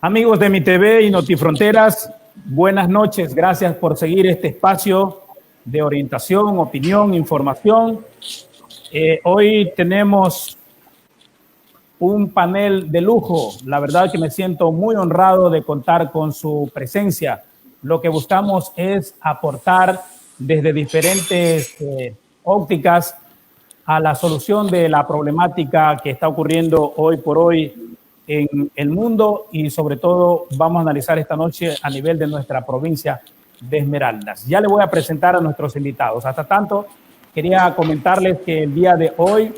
Amigos de Mi TV y Notifronteras, buenas noches. Gracias por seguir este espacio de orientación, opinión, información. Hoy tenemos un panel de lujo. La verdad que me siento muy honrado de contar con su presencia. Lo que buscamos es aportar desde diferentes ópticas a la solución de la problemática que está ocurriendo hoy por hoy en el mundo, y sobre todo vamos a analizar esta noche a nivel de nuestra provincia de Esmeraldas. Ya le voy a presentar a nuestros invitados. Hasta tanto, quería comentarles que el día de hoy,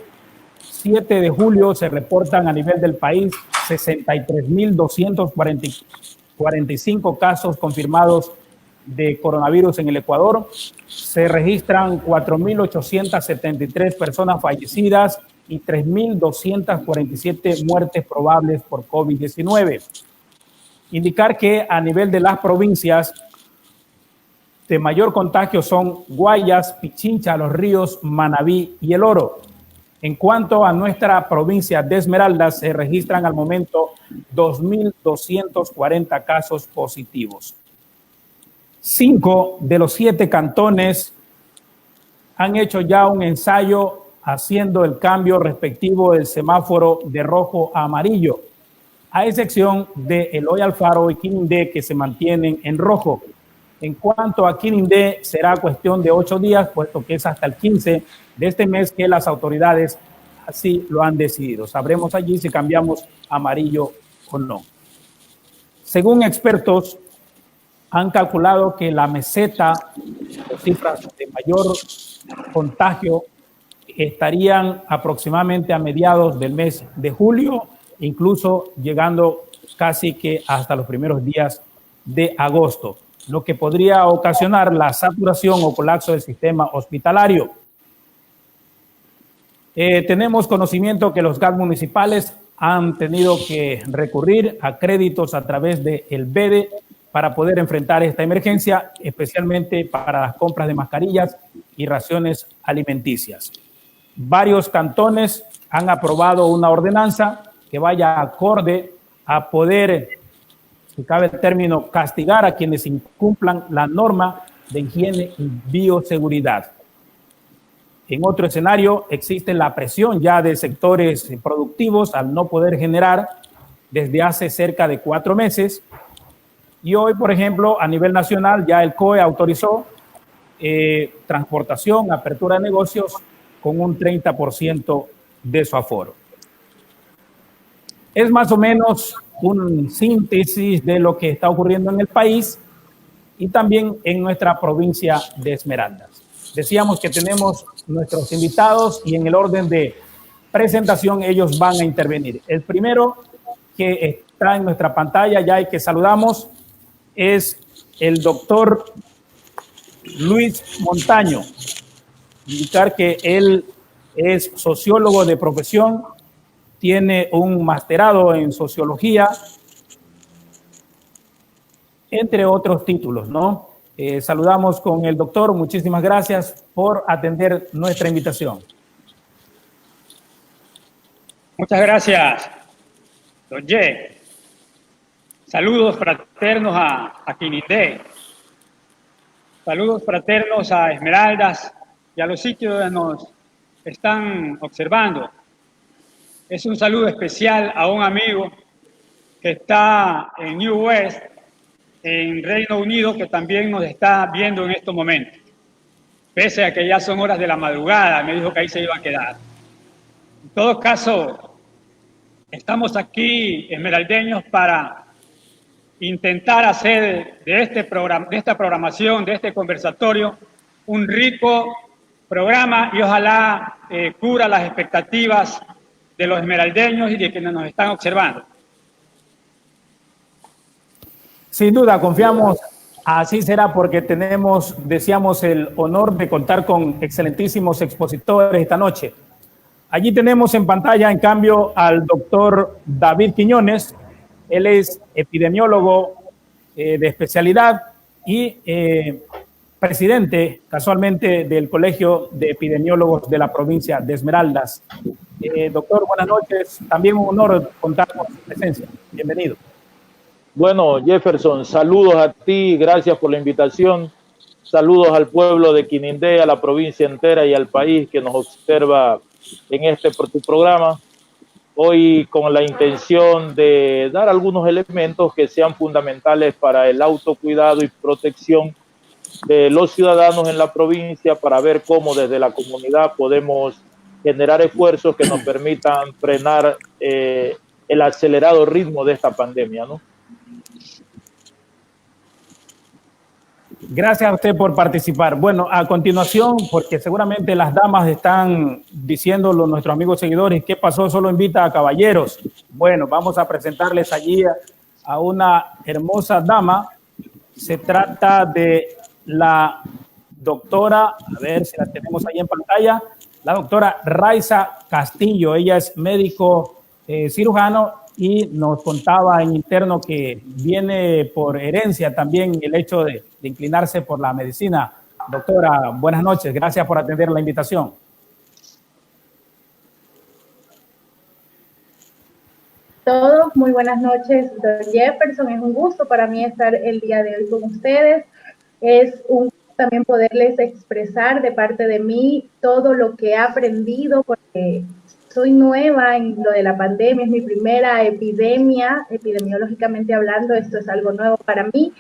7 de julio, se reportan a nivel del país 63.245 casos confirmados de coronavirus en el Ecuador. Se registran 4.873 personas fallecidas y 3.247 muertes probables por COVID-19. Indicar que a nivel de las provincias de mayor contagio son Guayas, Pichincha, Los Ríos, Manabí y El Oro. En cuanto a nuestra provincia de Esmeraldas, se registran al momento 2.240 casos positivos. 5 de los 7 cantones han hecho ya un ensayo haciendo el cambio respectivo del semáforo de rojo a amarillo, a excepción de Eloy Alfaro y Quinindé, que se mantienen en rojo. En cuanto a Quinindé, será cuestión de 8 días, puesto que es hasta el 15 de este mes que las autoridades así lo han decidido. Sabremos allí si cambiamos a amarillo o no. Según expertos, han calculado que la meseta, las cifras de mayor contagio, estarían aproximadamente a mediados del mes de julio, incluso llegando casi que hasta los primeros días de agosto, lo que podría ocasionar la saturación o colapso del sistema hospitalario. Tenemos conocimiento que los GAT municipales han tenido que recurrir a créditos a través del BEDE para poder enfrentar esta emergencia, especialmente para las compras de mascarillas y raciones alimenticias. Varios cantones han aprobado una ordenanza que vaya acorde a poder, si cabe el término, castigar a quienes incumplan la norma de higiene y bioseguridad. En otro escenario, existe la presión ya de sectores productivos al no poder generar desde hace cerca de 4 meses. Y hoy, por ejemplo, a nivel nacional, ya el COE autorizó transportación, apertura de negocios con un 30% de su aforo. Es más o menos una síntesis de lo que está ocurriendo en el país y también en nuestra provincia de Esmeraldas. Decíamos que tenemos nuestros invitados y en el orden de presentación ellos van a intervenir. El primero que está en nuestra pantalla ya y que saludamos es el doctor Luis Montaño. Indicar que él es sociólogo de profesión, tiene un masterado en sociología, entre otros títulos, ¿no? Saludamos con el doctor, muchísimas gracias por atender nuestra invitación. Muchas gracias, don Ye. Saludos fraternos a Quinindé. Saludos fraternos a Esmeraldas y a los sitios donde nos están observando. Es un saludo especial a un amigo que está en New West, en Reino Unido, que también nos está viendo en estos momentos. Pese a que ya son horas de la madrugada, me dijo que ahí se iba a quedar. En todo caso, estamos aquí, esmeraldeños, para intentar hacer de esta programación, de este conversatorio, un rico programa y ojalá cubra las expectativas de los esmeraldeños y de quienes nos están observando. Sin duda, confiamos, así será, porque tenemos, decíamos, el honor de contar con excelentísimos expositores esta noche. Allí tenemos en pantalla, en cambio, al doctor David Quiñones. Él es epidemiólogo de especialidad y presidente, casualmente, del Colegio de Epidemiólogos de la provincia de Esmeraldas. Doctor, buenas noches. También un honor contar con su presencia. Bienvenido. Bueno, Jefferson, saludos a ti, gracias por la invitación. Saludos al pueblo de Quinindé, a la provincia entera y al país que nos observa en tu programa. Hoy con la intención de dar algunos elementos que sean fundamentales para el autocuidado y protección de los ciudadanos en la provincia para ver cómo desde la comunidad podemos generar esfuerzos que nos permitan frenar el acelerado ritmo de esta pandemia, ¿no? Gracias a usted por participar. Bueno, a continuación, porque seguramente las damas están diciéndolo, nuestros amigos seguidores, ¿qué pasó? Solo invita a caballeros. Bueno, vamos a presentarles allí a una hermosa dama. Se trata de la doctora, a ver si la tenemos ahí en pantalla, la doctora Raiza Castillo. Ella es médico cirujano y nos contaba en interno que viene por herencia también el hecho de inclinarse por la medicina. Doctora, buenas noches. Gracias por atender la invitación. Todos, muy buenas noches, don Jefferson. Es un gusto para mí estar el día de hoy con ustedes. Es un gusto también poderles expresar de parte de mí todo lo que he aprendido, porque soy nueva en lo de la pandemia, es mi primera epidemia, epidemiológicamente hablando, esto es algo nuevo para mí.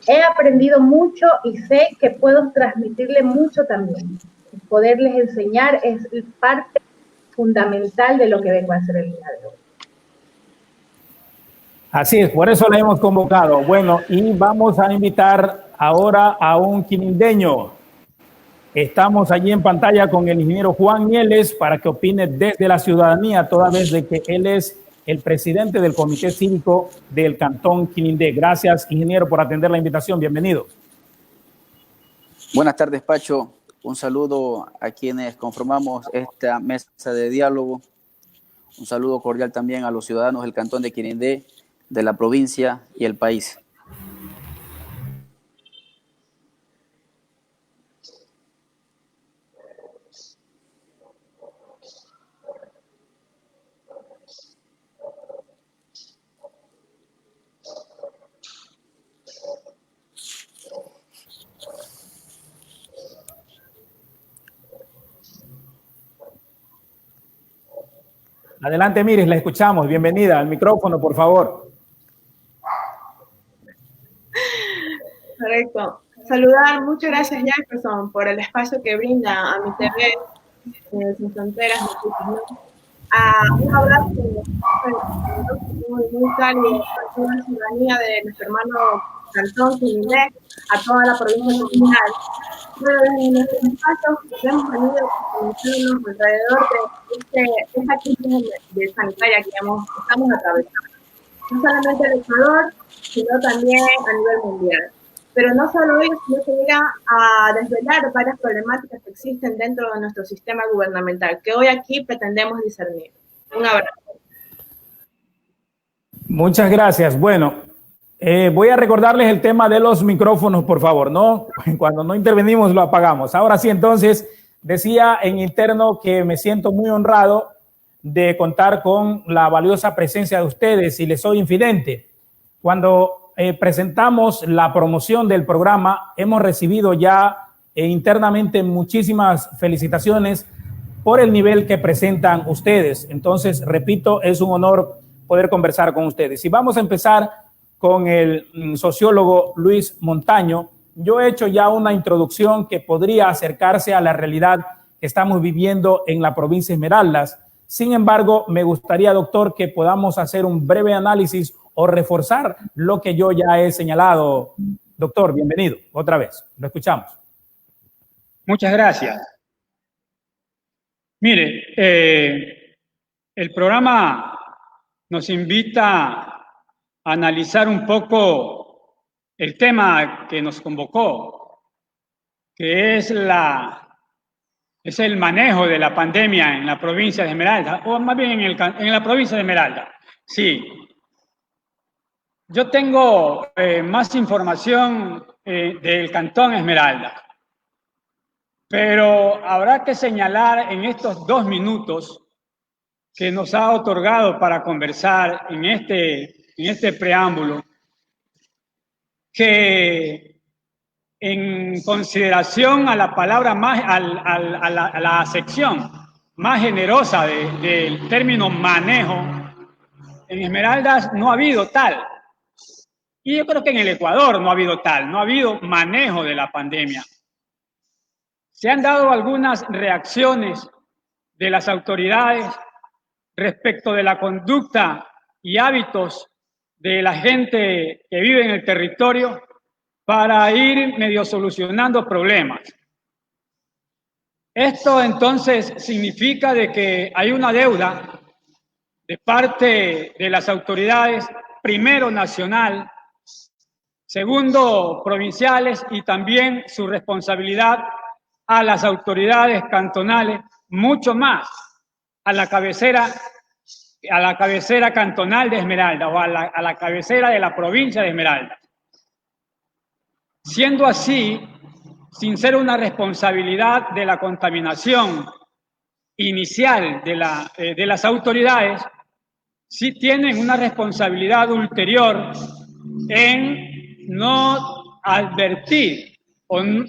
He aprendido mucho y sé que puedo transmitirle mucho también. Poderles enseñar es parte fundamental de lo que vengo a hacer el día de hoy. Así es, por eso la hemos convocado. Bueno, y vamos a invitar ahora a un quinindeño. Estamos allí en pantalla con el ingeniero Juan Mieles para que opine desde la ciudadanía, toda vez de que él es el presidente del Comité Cívico del Cantón Quinindé. Gracias, ingeniero, por atender la invitación. Bienvenido. Buenas tardes, Pacho. Un saludo a quienes conformamos esta mesa de diálogo. Un saludo cordial también a los ciudadanos del Cantón de Quinindé, de la provincia y el país. Adelante, Miris, la escuchamos. Bienvenida al micrófono, por favor. Correcto. Saludar, muchas gracias Jefferson por el espacio que brinda a mi TV Sin Fronteras. Un abrazo muy cálido a toda la ciudadanía de nuestro hermano Cantón Quinindé, a toda la provincia nacional. Pero en nuestro espacio hemos venido a conocernos alrededor de esta crisis de sanitaria que estamos atravesando. No solamente en Ecuador, sino también a nivel mundial. Pero no solo ello, sino que llega a desvelar varias problemáticas que existen dentro de nuestro sistema gubernamental, que hoy aquí pretendemos discernir. Un abrazo. Muchas gracias. Bueno, voy a recordarles el tema de los micrófonos, por favor, ¿no? Cuando no intervenimos lo apagamos. Ahora sí, entonces, decía en interno que me siento muy honrado de contar con la valiosa presencia de ustedes y les soy infidente. Cuando presentamos la promoción del programa, hemos recibido ya internamente muchísimas felicitaciones por el nivel que presentan ustedes. Entonces, repito, es un honor poder conversar con ustedes. Y vamos a empezar con el sociólogo Luis Montaño. Yo he hecho ya una introducción que podría acercarse a la realidad que estamos viviendo en la provincia de Esmeraldas. Sin embargo, me gustaría, doctor, que podamos hacer un breve análisis o reforzar lo que yo ya he señalado. Doctor, bienvenido otra vez. Lo escuchamos. Muchas gracias. Mire, el programa nos invita a analizar un poco el tema que nos convocó, que es el manejo de la pandemia en la provincia de Esmeralda, o más bien en la provincia de Esmeralda. Sí. Yo tengo más información del Cantón Esmeralda, pero habrá que señalar en estos 2 minutos que nos ha otorgado para conversar en este preámbulo que en consideración a la palabra más, a la acepción más generosa del término manejo, en Esmeraldas no ha habido tal. Y yo creo que en el Ecuador no ha habido tal, no ha habido manejo de la pandemia. Se han dado algunas reacciones de las autoridades respecto de la conducta y hábitos de la gente que vive en el territorio para ir medio solucionando problemas. Esto entonces significa de que hay una deuda de parte de las autoridades, primero nacional, segundo provinciales, y también su responsabilidad a las autoridades cantonales, mucho más a la cabecera cantonal de Esmeraldas o a la cabecera de la provincia de Esmeraldas. Siendo así, sin ser una responsabilidad de la contaminación inicial de las autoridades, sí tienen una responsabilidad ulterior en no advertir con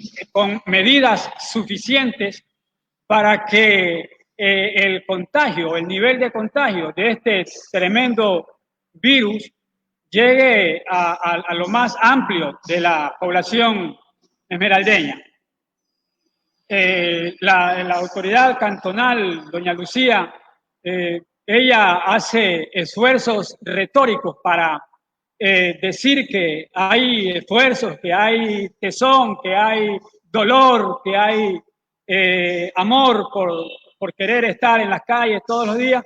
medidas suficientes para que el contagio, el nivel de contagio de este tremendo virus llegue a lo más amplio de la población esmeraldeña. La autoridad cantonal, doña Lucía, ella hace esfuerzos retóricos para decir que hay esfuerzos, que hay tesón, que hay dolor, que hay amor por querer estar en las calles todos los días,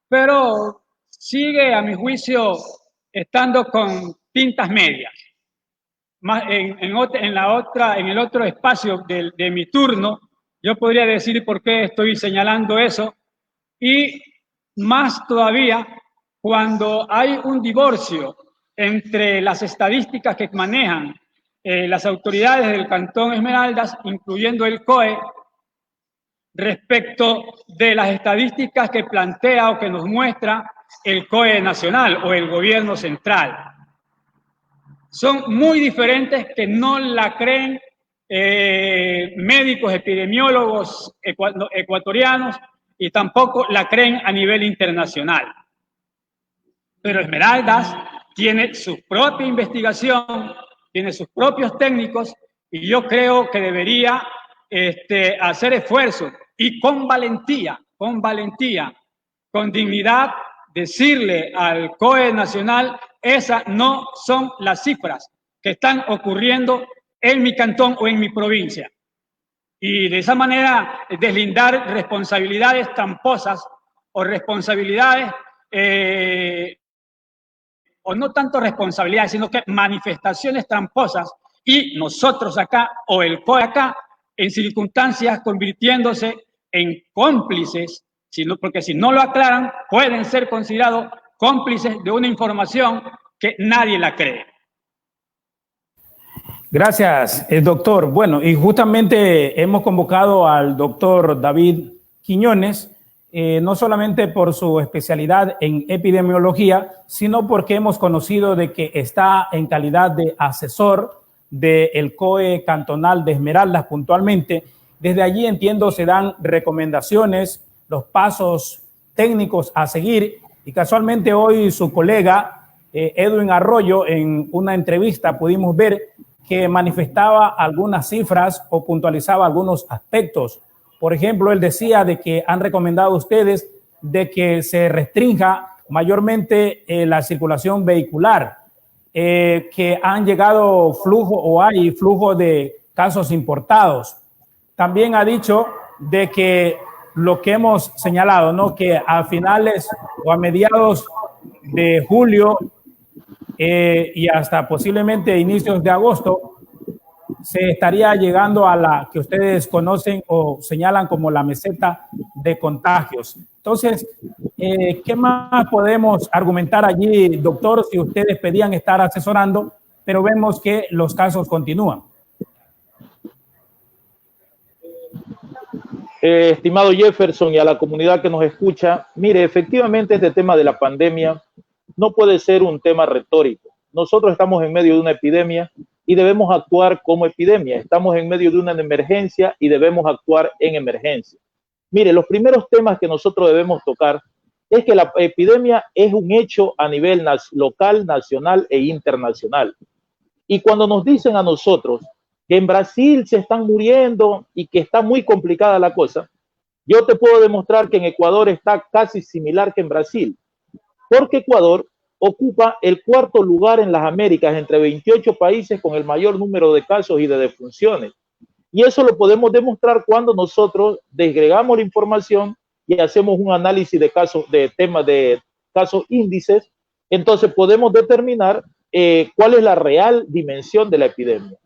pero sigue, a mi juicio, estando con tintas medias. En el otro espacio de mi turno, yo podría decir por qué estoy señalando eso, y más todavía cuando hay un divorcio entre las estadísticas que manejan las autoridades del Cantón Esmeraldas, incluyendo el COE, respecto de las estadísticas que plantea o que nos muestra el COE nacional o el gobierno central. Son muy diferentes, que no la creen médicos epidemiólogos ecuatorianos y tampoco la creen a nivel internacional. Pero Esmeraldas tiene su propia investigación, tiene sus propios técnicos, y yo creo que debería hacer esfuerzos y con valentía, con dignidad, decirle al COE nacional: esas no son las cifras que están ocurriendo en mi cantón o en mi provincia. Y de esa manera deslindar responsabilidades tramposas o responsabilidades, o no tanto responsabilidades, sino que manifestaciones tramposas, y nosotros acá o el COE acá en circunstancias convirtiéndose en cómplices, porque si no lo aclaran pueden ser considerados cómplices de una información que nadie la cree. Gracias, doctor. Bueno, y justamente hemos convocado al doctor David Quiñones, no solamente por su especialidad en epidemiología, sino porque hemos conocido de que está en calidad de asesor del COE cantonal de Esmeraldas puntualmente. Desde allí, entiendo, se dan recomendaciones, los pasos técnicos a seguir, y casualmente hoy su colega Edwin Arroyo, en una entrevista pudimos ver que manifestaba algunas cifras o puntualizaba algunos aspectos. Por ejemplo, él decía de que han recomendado ustedes de que se restrinja mayormente la circulación vehicular, que han llegado flujo o hay flujo de casos importados. También ha dicho de que lo que hemos señalado, ¿no?, que a finales o a mediados de julio y hasta posiblemente inicios de agosto se estaría llegando a la que ustedes conocen o señalan como la meseta de contagios. Entonces, ¿qué más podemos argumentar allí, doctor, si ustedes pedían estar asesorando, pero vemos que los casos continúan? Estimado Jefferson, y a la comunidad que nos escucha, mire, efectivamente este tema de la pandemia no puede ser un tema retórico. nosotros estamos en medio de una epidemia y debemos actuar como epidemia. Estamos en medio de una emergencia y debemos actuar en emergencia. Mire, los primeros temas que nosotros debemos tocar es que la epidemia es un hecho a nivel local, nacional e internacional. Y cuando nos dicen a nosotros que en Brasil se están muriendo y que está muy complicada la cosa, yo te puedo demostrar que en Ecuador está casi similar que en Brasil, porque Ecuador ocupa el cuarto lugar en las Américas entre 28 países con el mayor número de casos y de defunciones. Y eso lo podemos demostrar cuando nosotros desgregamos la información y hacemos un análisis de casos, de temas de casos índices. Entonces podemos determinar cuál es la real dimensión de la epidemia.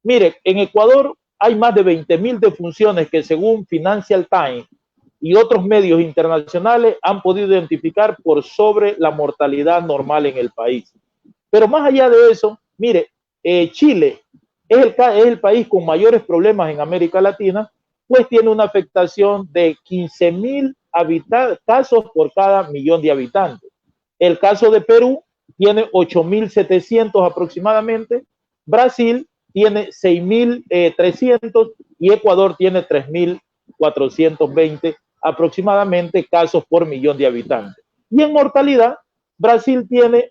Mire, en Ecuador hay más de 20.000 defunciones que según Financial Times y otros medios internacionales han podido identificar por sobre la mortalidad normal en el país. Pero más allá de eso, mire, Chile es el país con mayores problemas en América Latina, pues tiene una afectación de 15.000 casos por cada millón de habitantes. El caso de Perú tiene 8.700 aproximadamente, Brasil tiene 6.300 y Ecuador tiene 3.420 aproximadamente casos por millón de habitantes. Y en mortalidad, Brasil tiene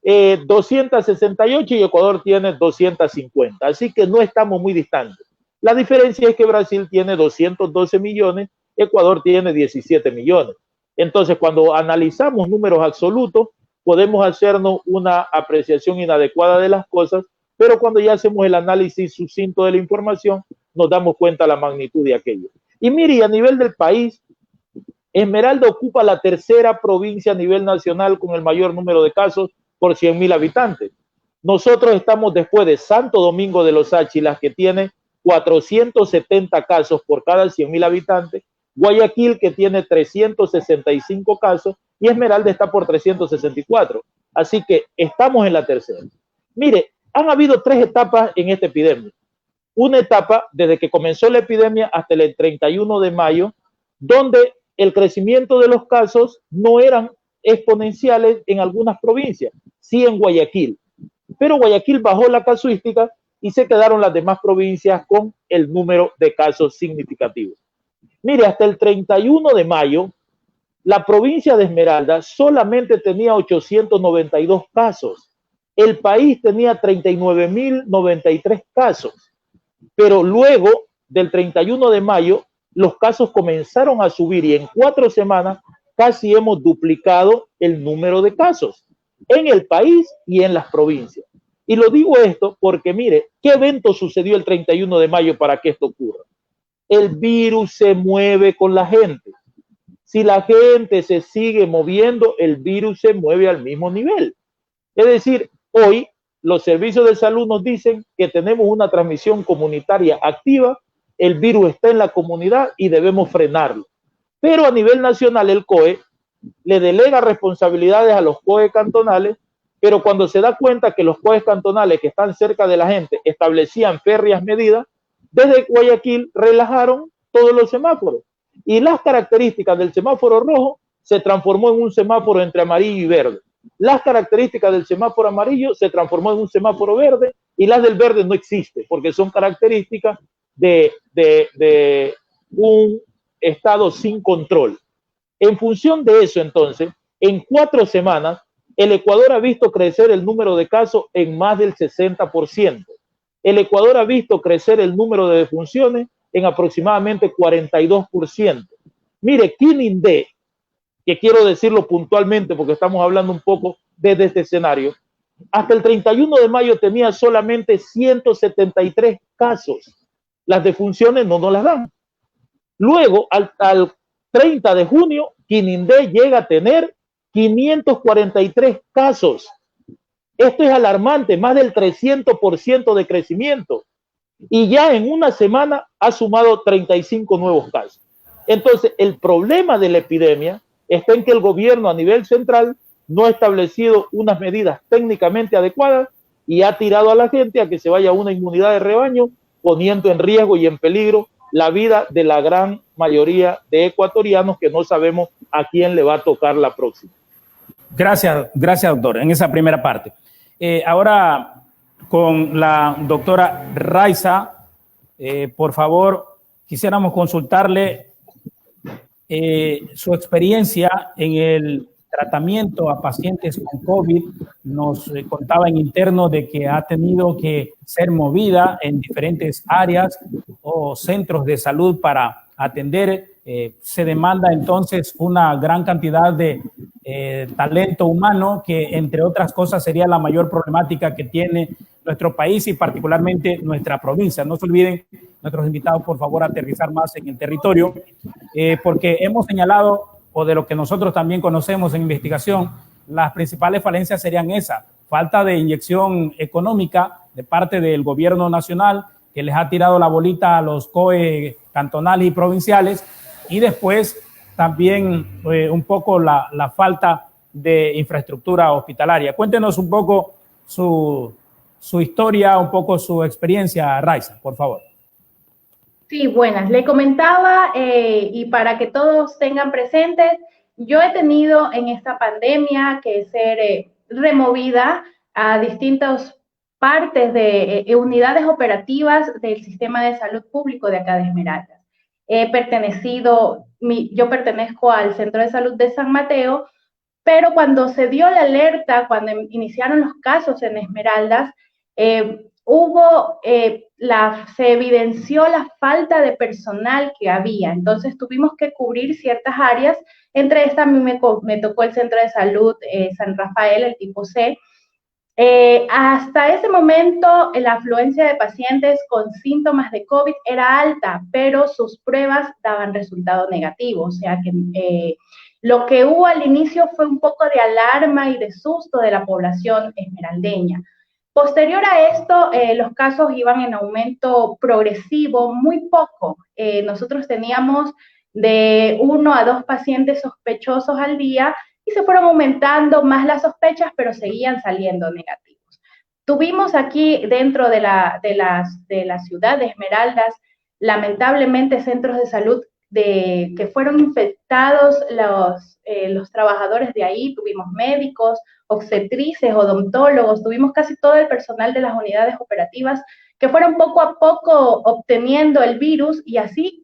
268 y Ecuador tiene 250. Así que no estamos muy distantes. La diferencia es que Brasil tiene 212 millones, Ecuador tiene 17 millones. Entonces, cuando analizamos números absolutos, podemos hacernos una apreciación inadecuada de las cosas, pero cuando ya hacemos el análisis sucinto de la información, nos damos cuenta de la magnitud de aquello. Y mire, a nivel del país, Esmeralda ocupa la tercera provincia a nivel nacional con el mayor número de casos por 100.000 habitantes. Nosotros estamos después de Santo Domingo de los Áchilas, que tiene 470 casos por cada 100.000 habitantes, Guayaquil, que tiene 365 casos, y Esmeralda está por 364. Así que estamos en la tercera. Mire, han habido 3 etapas en esta epidemia. Una etapa desde que comenzó la epidemia hasta el 31 de mayo, donde el crecimiento de los casos no eran exponenciales en algunas provincias, sí en Guayaquil. Pero Guayaquil bajó la casuística y se quedaron las demás provincias con el número de casos significativos. Mire, hasta el 31 de mayo, la provincia de Esmeralda solamente tenía 892 casos. El país tenía 39.093 casos. Pero luego del 31 de mayo, los casos comenzaron a subir y en 4 semanas casi hemos duplicado el número de casos en el país y en las provincias. Y lo digo esto porque, mire, ¿qué evento sucedió el 31 de mayo para que esto ocurra? El virus se mueve con la gente. Si la gente se sigue moviendo, el virus se mueve al mismo nivel. Es decir, hoy los servicios de salud nos dicen que tenemos una transmisión comunitaria activa, el virus está en la comunidad y debemos frenarlo. Pero a nivel nacional el COE le delega responsabilidades a los COE cantonales, pero cuando se da cuenta que los COE cantonales que están cerca de la gente establecían férreas medidas, desde Guayaquil relajaron todos los semáforos. Y las características del semáforo rojo se transformó en un semáforo entre amarillo y verde. Las características del semáforo amarillo se transformó en un semáforo verde y las del verde no existen porque son características de un estado sin control. En función de eso, entonces, en 4 semanas, el Ecuador ha visto crecer el número de casos en más del 60%. El Ecuador ha visto crecer el número de defunciones en aproximadamente 42%. Mire, Quinindé, que quiero decirlo puntualmente porque estamos hablando un poco desde este escenario, hasta el 31 de mayo tenía solamente 173 casos. Las defunciones no nos las dan. Luego, al 30 de junio, Quinindé llega a tener 543 casos. Esto es alarmante, más del 300% de crecimiento. Y ya en una semana ha sumado 35 nuevos casos. Entonces, el problema de la epidemia está en que el gobierno a nivel central no ha establecido unas medidas técnicamente adecuadas y ha tirado a la gente a que se vaya a una inmunidad de rebaño, poniendo en riesgo y en peligro la vida de la gran mayoría de ecuatorianos que no sabemos a quién le va a tocar la próxima. Gracias, doctor, en esa primera parte. Ahora con la doctora Raiza, por favor, quisiéramos consultarle su experiencia en el tratamiento a pacientes con COVID. Nos contaba en interno de que ha tenido que ser movida en diferentes áreas o centros de salud para atender. Se demanda entonces una gran cantidad de talento humano que, entre otras cosas, sería la mayor problemática que tiene nuestro país y particularmente nuestra provincia. No se olviden, nuestros invitados, por favor, aterrizar más en el territorio, porque hemos señalado, o de lo que nosotros también conocemos en investigación, las principales falencias serían esa: falta de inyección económica de parte del gobierno nacional, que les ha tirado la bolita a los COE cantonales y provinciales, y después también un poco la falta de infraestructura hospitalaria. Cuéntenos un poco su historia, un poco su experiencia, Raiza, por favor. Sí, buenas. Le comentaba, y para que todos tengan presentes, yo he tenido en esta pandemia que ser removida a distintas partes de unidades operativas del sistema de salud público de acá de Esmeraldas. Yo pertenezco al Centro de Salud de San Mateo, pero cuando se dio la alerta, cuando iniciaron los casos en Esmeraldas, se evidenció la falta de personal que había. Entonces tuvimos que cubrir ciertas áreas. Entre estas a mí me tocó el Centro de Salud San Rafael, el tipo C. Hasta ese momento la afluencia de pacientes con síntomas de COVID era alta, pero sus pruebas daban resultado negativo. O sea que lo que hubo al inicio fue un poco de alarma y de susto de la población esmeraldeña. Posterior a esto, los casos iban en aumento progresivo, muy poco. Nosotros teníamos de 1 a 2 pacientes sospechosos al día y se fueron aumentando más las sospechas, pero seguían saliendo negativos. Tuvimos aquí dentro de la ciudad de Esmeraldas, lamentablemente, centros de salud que fueron infectados los trabajadores de ahí. Tuvimos médicos, obstetrices, odontólogos, tuvimos casi todo el personal de las unidades operativas que fueron poco a poco obteniendo el virus, y así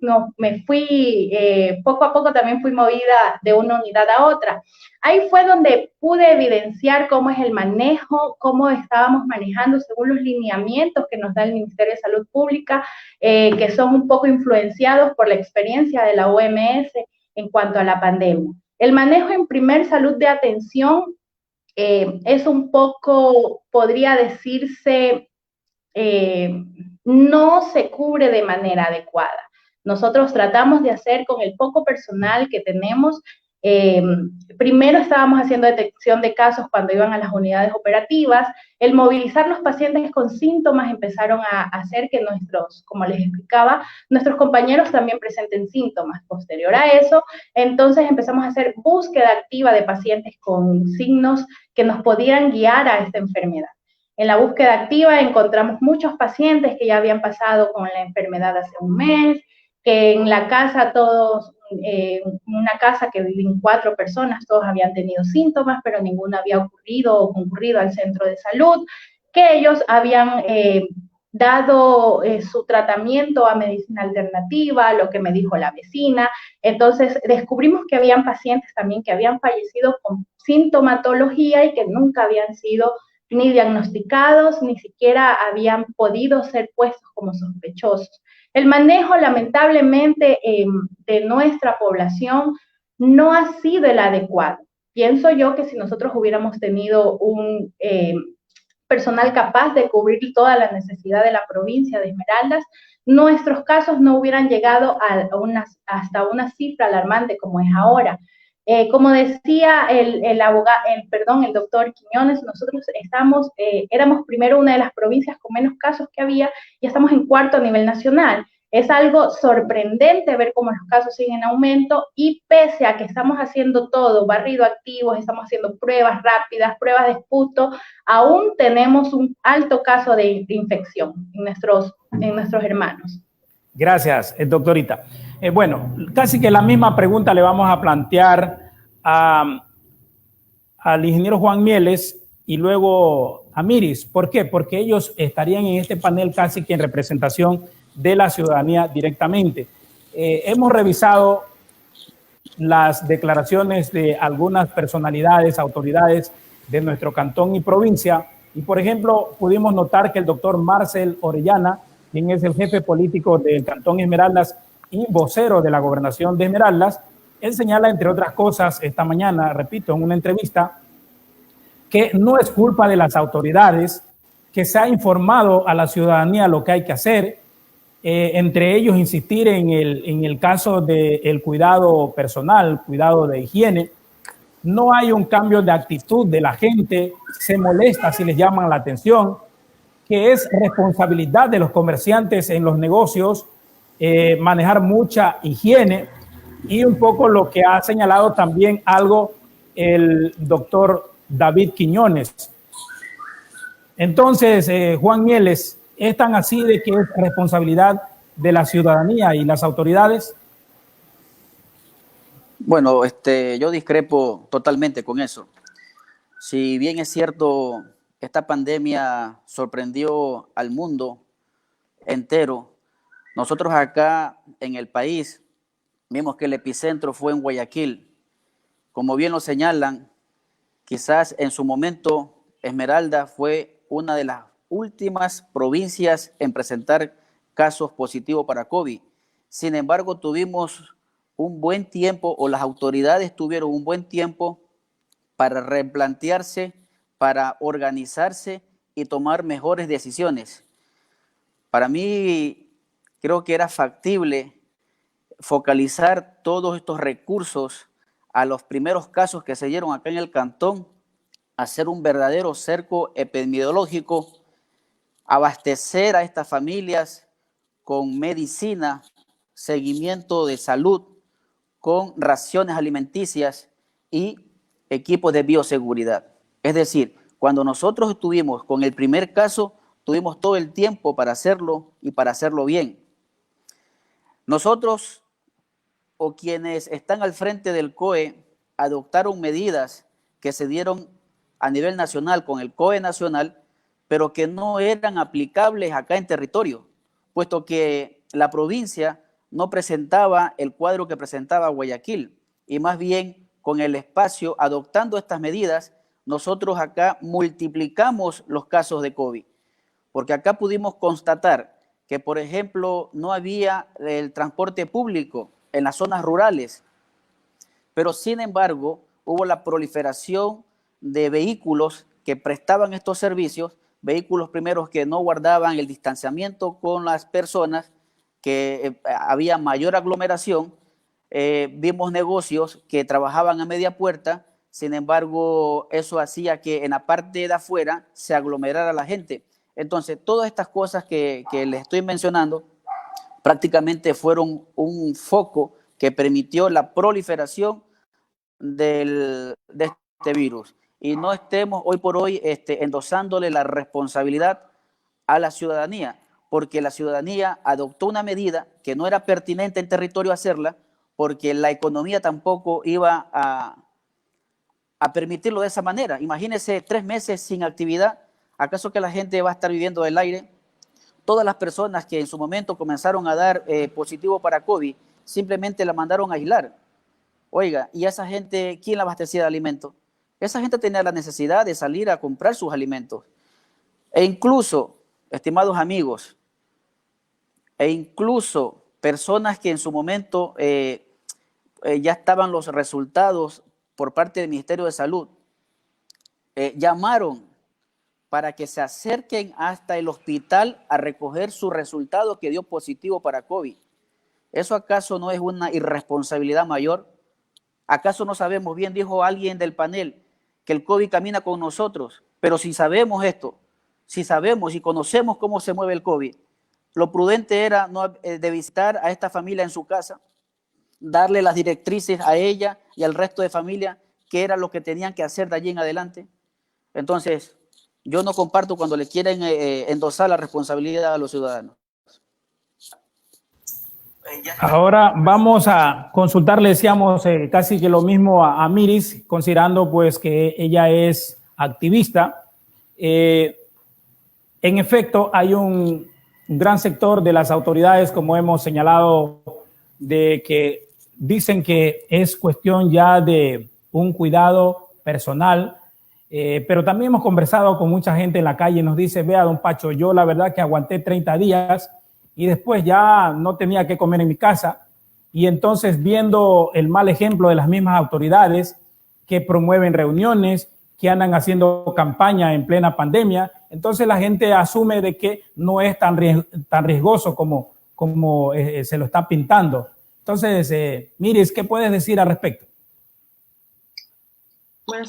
poco a poco también fui movida de una unidad a otra. Ahí fue donde pude evidenciar cómo es el manejo, cómo estábamos manejando según los lineamientos que nos da el Ministerio de Salud Pública, que son un poco influenciados por la experiencia de la OMS en cuanto a la pandemia. El manejo en primer salud de atención es un poco, podría decirse, no se cubre de manera adecuada. Nosotros tratamos de hacer con el poco personal que tenemos. Primero estábamos haciendo detección de casos cuando iban a las unidades operativas. El movilizar los pacientes con síntomas empezaron a hacer que como les explicaba, nuestros compañeros también presenten síntomas. Posterior a eso, entonces empezamos a hacer búsqueda activa de pacientes con signos que nos pudieran guiar a esta enfermedad. En la búsqueda activa encontramos muchos pacientes que ya habían pasado con la enfermedad hace un mes, que en la casa una casa que viven 4 personas, todos habían tenido síntomas, pero ninguno había ocurrido o concurrido al centro de salud, que ellos habían dado su tratamiento a medicina alternativa, lo que me dijo la vecina. Entonces descubrimos que habían pacientes también que habían fallecido con sintomatología y que nunca habían sido ni diagnosticados, ni siquiera habían podido ser puestos como sospechosos. El manejo, lamentablemente, de nuestra población no ha sido el adecuado. Pienso yo que si nosotros hubiéramos tenido un personal capaz de cubrir toda la necesidad de la provincia de Esmeraldas, nuestros casos no hubieran llegado hasta una cifra alarmante como es ahora. Como decía el doctor Quiñones, nosotros éramos primero una de las provincias con menos casos que había y estamos en 4º a nivel nacional. Es algo sorprendente ver cómo los casos siguen en aumento, y pese a que estamos haciendo todo, barrido activos, estamos haciendo pruebas rápidas, pruebas de esputo, aún tenemos un alto caso de infección en nuestros hermanos. Gracias, doctorita. Bueno, casi que la misma pregunta le vamos a plantear al ingeniero Juan Mieles, y luego Amiris. ¿Por qué? Porque ellos estarían en este panel casi que en representación de la ciudadanía directamente. Hemos revisado las declaraciones de algunas personalidades, autoridades de nuestro cantón y provincia, y por ejemplo pudimos notar que el doctor Marcel Orellana, quien es el jefe político del Cantón Esmeraldas y vocero de la gobernación de Esmeraldas, él señala, entre otras cosas, esta mañana, repito, en una entrevista, que no es culpa de las autoridades, que se ha informado a la ciudadanía lo que hay que hacer, entre ellos insistir en el caso del cuidado personal, cuidado de higiene. No hay un cambio de actitud de la gente, se molesta si les llaman la atención, que es responsabilidad de los comerciantes en los negocios manejar mucha higiene, y un poco lo que ha señalado también algo el doctor David Quiñones. Entonces, Juan Mieles, ¿es tan así de que es responsabilidad de la ciudadanía y las autoridades? Bueno, yo discrepo totalmente con eso. Si bien es cierto, esta pandemia sorprendió al mundo entero, nosotros acá en el país vimos que el epicentro fue en Guayaquil. Como bien lo señalan, quizás en su momento Esmeralda fue una de las últimas provincias en presentar casos positivos para COVID. Sin embargo, tuvimos un buen tiempo, o las autoridades tuvieron un buen tiempo para replantearse, para organizarse y tomar mejores decisiones. Para mí, creo que era factible focalizar todos estos recursos a los primeros casos que se dieron acá en el cantón, hacer un verdadero cerco epidemiológico, abastecer a estas familias con medicina, seguimiento de salud, con raciones alimenticias y equipos de bioseguridad. Es decir, cuando nosotros estuvimos con el primer caso, tuvimos todo el tiempo para hacerlo y para hacerlo bien. Nosotros, o quienes están al frente del COE, adoptaron medidas que se dieron a nivel nacional con el COE nacional, pero que no eran aplicables acá en territorio, puesto que la provincia no presentaba el cuadro que presentaba Guayaquil, y más bien con el espacio, adoptando estas medidas, nosotros acá multiplicamos los casos de COVID, porque acá pudimos constatar que, por ejemplo, no había el transporte público en las zonas rurales, pero sin embargo hubo la proliferación de vehículos que prestaban estos servicios, vehículos primeros que no guardaban el distanciamiento con las personas, que había mayor aglomeración, vimos negocios que trabajaban a media puerta, sin embargo eso hacía que en la parte de afuera se aglomerara la gente. Entonces todas estas cosas que les estoy mencionando prácticamente fueron un foco que permitió la proliferación de este virus. Y no estemos hoy por hoy endosándole la responsabilidad a la ciudadanía, porque la ciudadanía adoptó una medida que no era pertinente en territorio hacerla, porque la economía tampoco iba a permitirlo de esa manera. Imagínense 3 meses sin actividad. ¿Acaso que la gente va a estar viviendo del aire? Todas las personas que en su momento comenzaron a dar positivo para COVID, simplemente la mandaron a aislar. Oiga, ¿y esa gente quién la abastecía de alimentos? Esa gente tenía la necesidad de salir a comprar sus alimentos. E incluso, estimados amigos, personas que en su momento ya estaban los resultados por parte del Ministerio de Salud, llamaron para que se acerquen hasta el hospital a recoger su resultado que dio positivo para COVID. ¿Eso acaso no es una irresponsabilidad mayor? ¿Acaso no sabemos bien, dijo alguien del panel, que el COVID camina con nosotros? Pero si sabemos esto, si sabemos y conocemos cómo se mueve el COVID, lo prudente era de visitar a esta familia en su casa, darle las directrices a ella y al resto de familia, qué era lo que tenían que hacer de allí en adelante. Entonces, yo no comparto cuando le quieren endosar la responsabilidad a los ciudadanos. Ahora vamos a consultar, le decíamos casi que lo mismo a Miris, considerando pues que ella es activista. En efecto, hay un gran sector de las autoridades, como hemos señalado, de que dicen que es cuestión ya de un cuidado personal, pero también hemos conversado con mucha gente en la calle y nos dice, vea, don Pacho, yo la verdad que aguanté 30 días y después ya no tenía que comer en mi casa. Y entonces, viendo el mal ejemplo de las mismas autoridades que promueven reuniones, que andan haciendo campaña en plena pandemia, entonces la gente asume de que no es tan riesgoso como se lo está pintando. Entonces, Miris, ¿qué puedes decir al respecto? Bueno,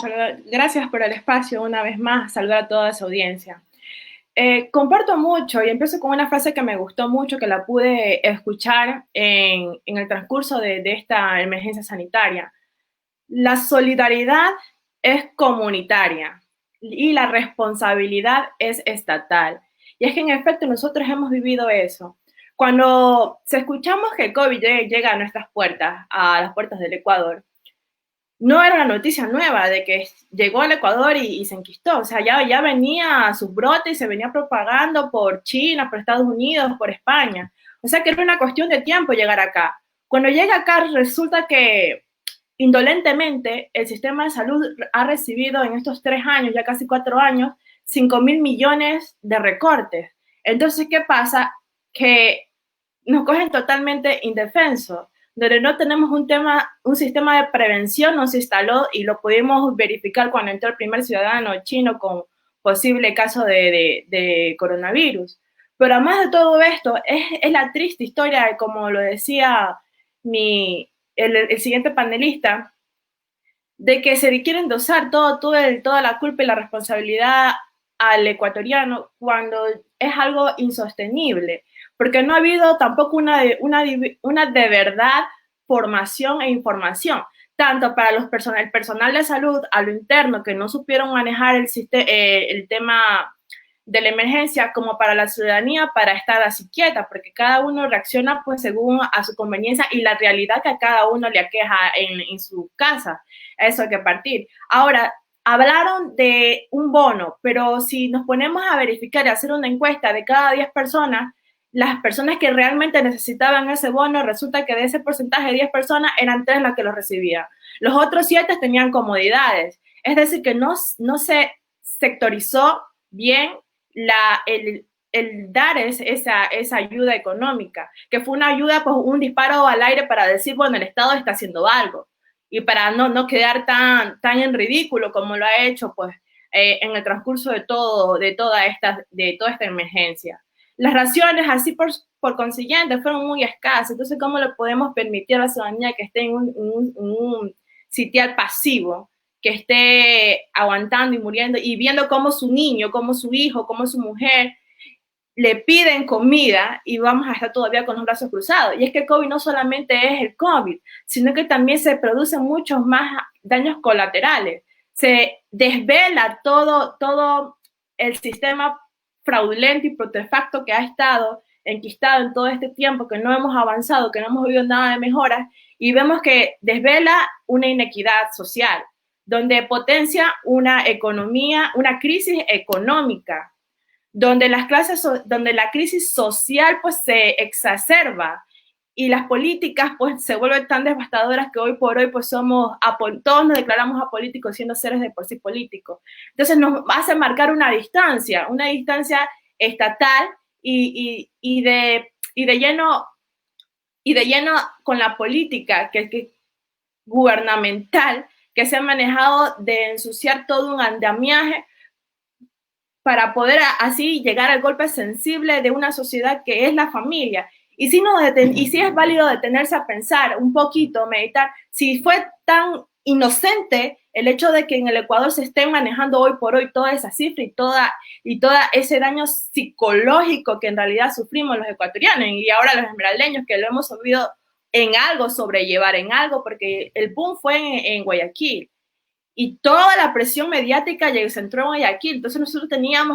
gracias por el espacio una vez más, saludar a toda esa audiencia. Comparto mucho y empiezo con una frase que me gustó mucho, que la pude escuchar en el transcurso de esta emergencia sanitaria. La solidaridad es comunitaria y la responsabilidad es estatal. Y es que en efecto nosotros hemos vivido eso. Cuando escuchamos que el COVID llega a nuestras puertas, a las puertas del Ecuador, no era una noticia nueva de que llegó al Ecuador y se enquistó. O sea, ya venía a sus brotes y se venía propagando por China, por Estados Unidos, por España. O sea, que era una cuestión de tiempo llegar acá. Cuando llega acá, resulta que indolentemente el sistema de salud ha recibido en estos 3 años, ya casi 4 años, 5.000 millones de recortes. Entonces, ¿qué pasa? Que nos cogen totalmente indefensos, donde no tenemos un sistema de prevención, no se instaló y lo pudimos verificar cuando entró el primer ciudadano chino con posible caso de coronavirus. Pero además de todo esto, es la triste historia, como lo decía el siguiente panelista, de que se quiere endosar toda la culpa y la responsabilidad al ecuatoriano cuando es algo insostenible, porque no ha habido tampoco una de verdad formación e información, tanto para el personal de salud a lo interno, que no supieron manejar el tema de la emergencia, como para la ciudadanía, para estar así quieta, porque cada uno reacciona pues según a su conveniencia y la realidad que a cada uno le aqueja en su casa. Eso hay que partir. Ahora, hablaron de un bono, pero si nos ponemos a verificar y hacer una encuesta de cada 10 personas, las personas que realmente necesitaban ese bono, resulta que de ese porcentaje de 10 personas eran 3 las que lo recibían. Los otros 7 tenían comodidades. Es decir, que no se sectorizó bien el dar esa ayuda económica, que fue una ayuda, pues un disparo al aire para decir, bueno, el Estado está haciendo algo, y para no quedar tan en ridículo como lo ha hecho, pues, en el transcurso de toda esta emergencia. Las raciones, así por consiguiente, fueron muy escasas. Entonces, ¿cómo le podemos permitir a la ciudadanía que esté en un sitial pasivo, que esté aguantando y muriendo y viendo cómo su niño, cómo su hijo, cómo su mujer le piden comida y vamos a estar todavía con los brazos cruzados? Y es que el COVID no solamente es el COVID, sino que también se producen muchos más daños colaterales. Se desvela todo el sistema fraudulento y putrefacto que ha estado enquistado en todo este tiempo, que no hemos avanzado, que no hemos vivido nada de mejoras, y vemos que desvela una inequidad social, donde potencia una economía, una crisis económica, donde la crisis social pues se exacerba y las políticas pues se vuelven tan devastadoras que hoy por hoy pues todos nos declaramos apolíticos siendo seres de por sí políticos. Entonces nos hace marcar una distancia estatal y de lleno con la política que gubernamental, que se ha manejado de ensuciar todo un andamiaje para poder así llegar al golpe sensible de una sociedad que es la familia. Y si es válido detenerse a pensar un poquito, meditar, si fue tan inocente el hecho de que en el Ecuador se esté manejando hoy por hoy toda esa cifra y toda ese daño psicológico que en realidad sufrimos los ecuatorianos y ahora los esmeraldeños, que lo hemos sabido en algo sobrellevar, en algo, porque el boom fue en Guayaquil y toda la presión mediática se entró en Guayaquil. Entonces nosotros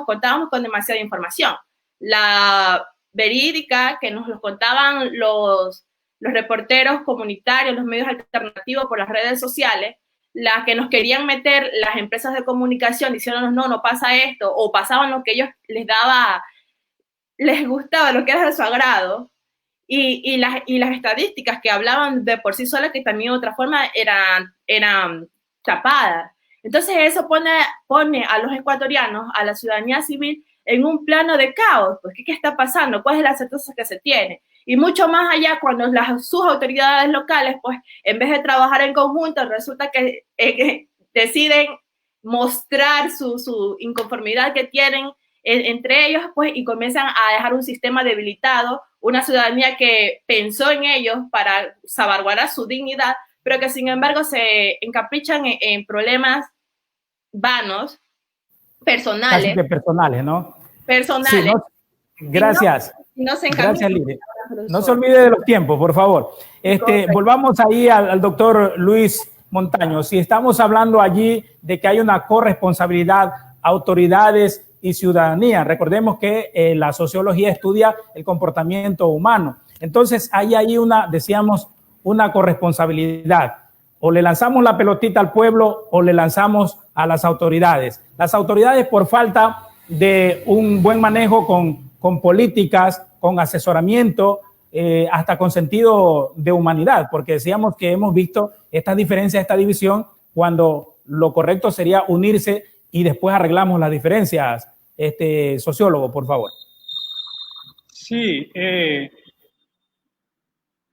contábamos con demasiada información. La verídica que nos los contaban los reporteros comunitarios, los medios alternativos por las redes sociales, la que nos querían meter las empresas de comunicación, diciéndonos no pasa esto, o pasaban lo que ellos les gustaba, lo que era de su agrado, y las estadísticas que hablaban de por sí solas, que también de otra forma eran tapadas. Entonces eso pone a los ecuatorianos, a la ciudadanía civil, en un plano de caos. Pues, ¿qué está pasando? ¿Cuál es la certeza que se tiene? Y mucho más allá, cuando sus autoridades locales, pues, en vez de trabajar en conjunto, resulta que deciden mostrar su inconformidad que tienen entre ellos, pues, y comienzan a dejar un sistema debilitado, una ciudadanía que pensó en ellos para salvaguardar su dignidad, pero que sin embargo se encaprichan en problemas vanos, personales. Casi que personales, ¿no? Personales. Sí, no, gracias. No se gracias, Lidia. No se olvide de los tiempos, por favor. Volvamos ahí al doctor Luis Montaño. Si estamos hablando allí de que hay una corresponsabilidad, autoridades y ciudadanía. Recordemos que la sociología estudia el comportamiento humano. Entonces, hay ahí decíamos, una corresponsabilidad. O le lanzamos la pelotita al pueblo o le lanzamos a las autoridades. Las autoridades, por falta de un buen manejo con políticas, con asesoramiento, hasta con sentido de humanidad, porque decíamos que hemos visto estas diferencias, esta división, cuando lo correcto sería unirse y después arreglamos las diferencias. Sociólogo, por favor. Sí,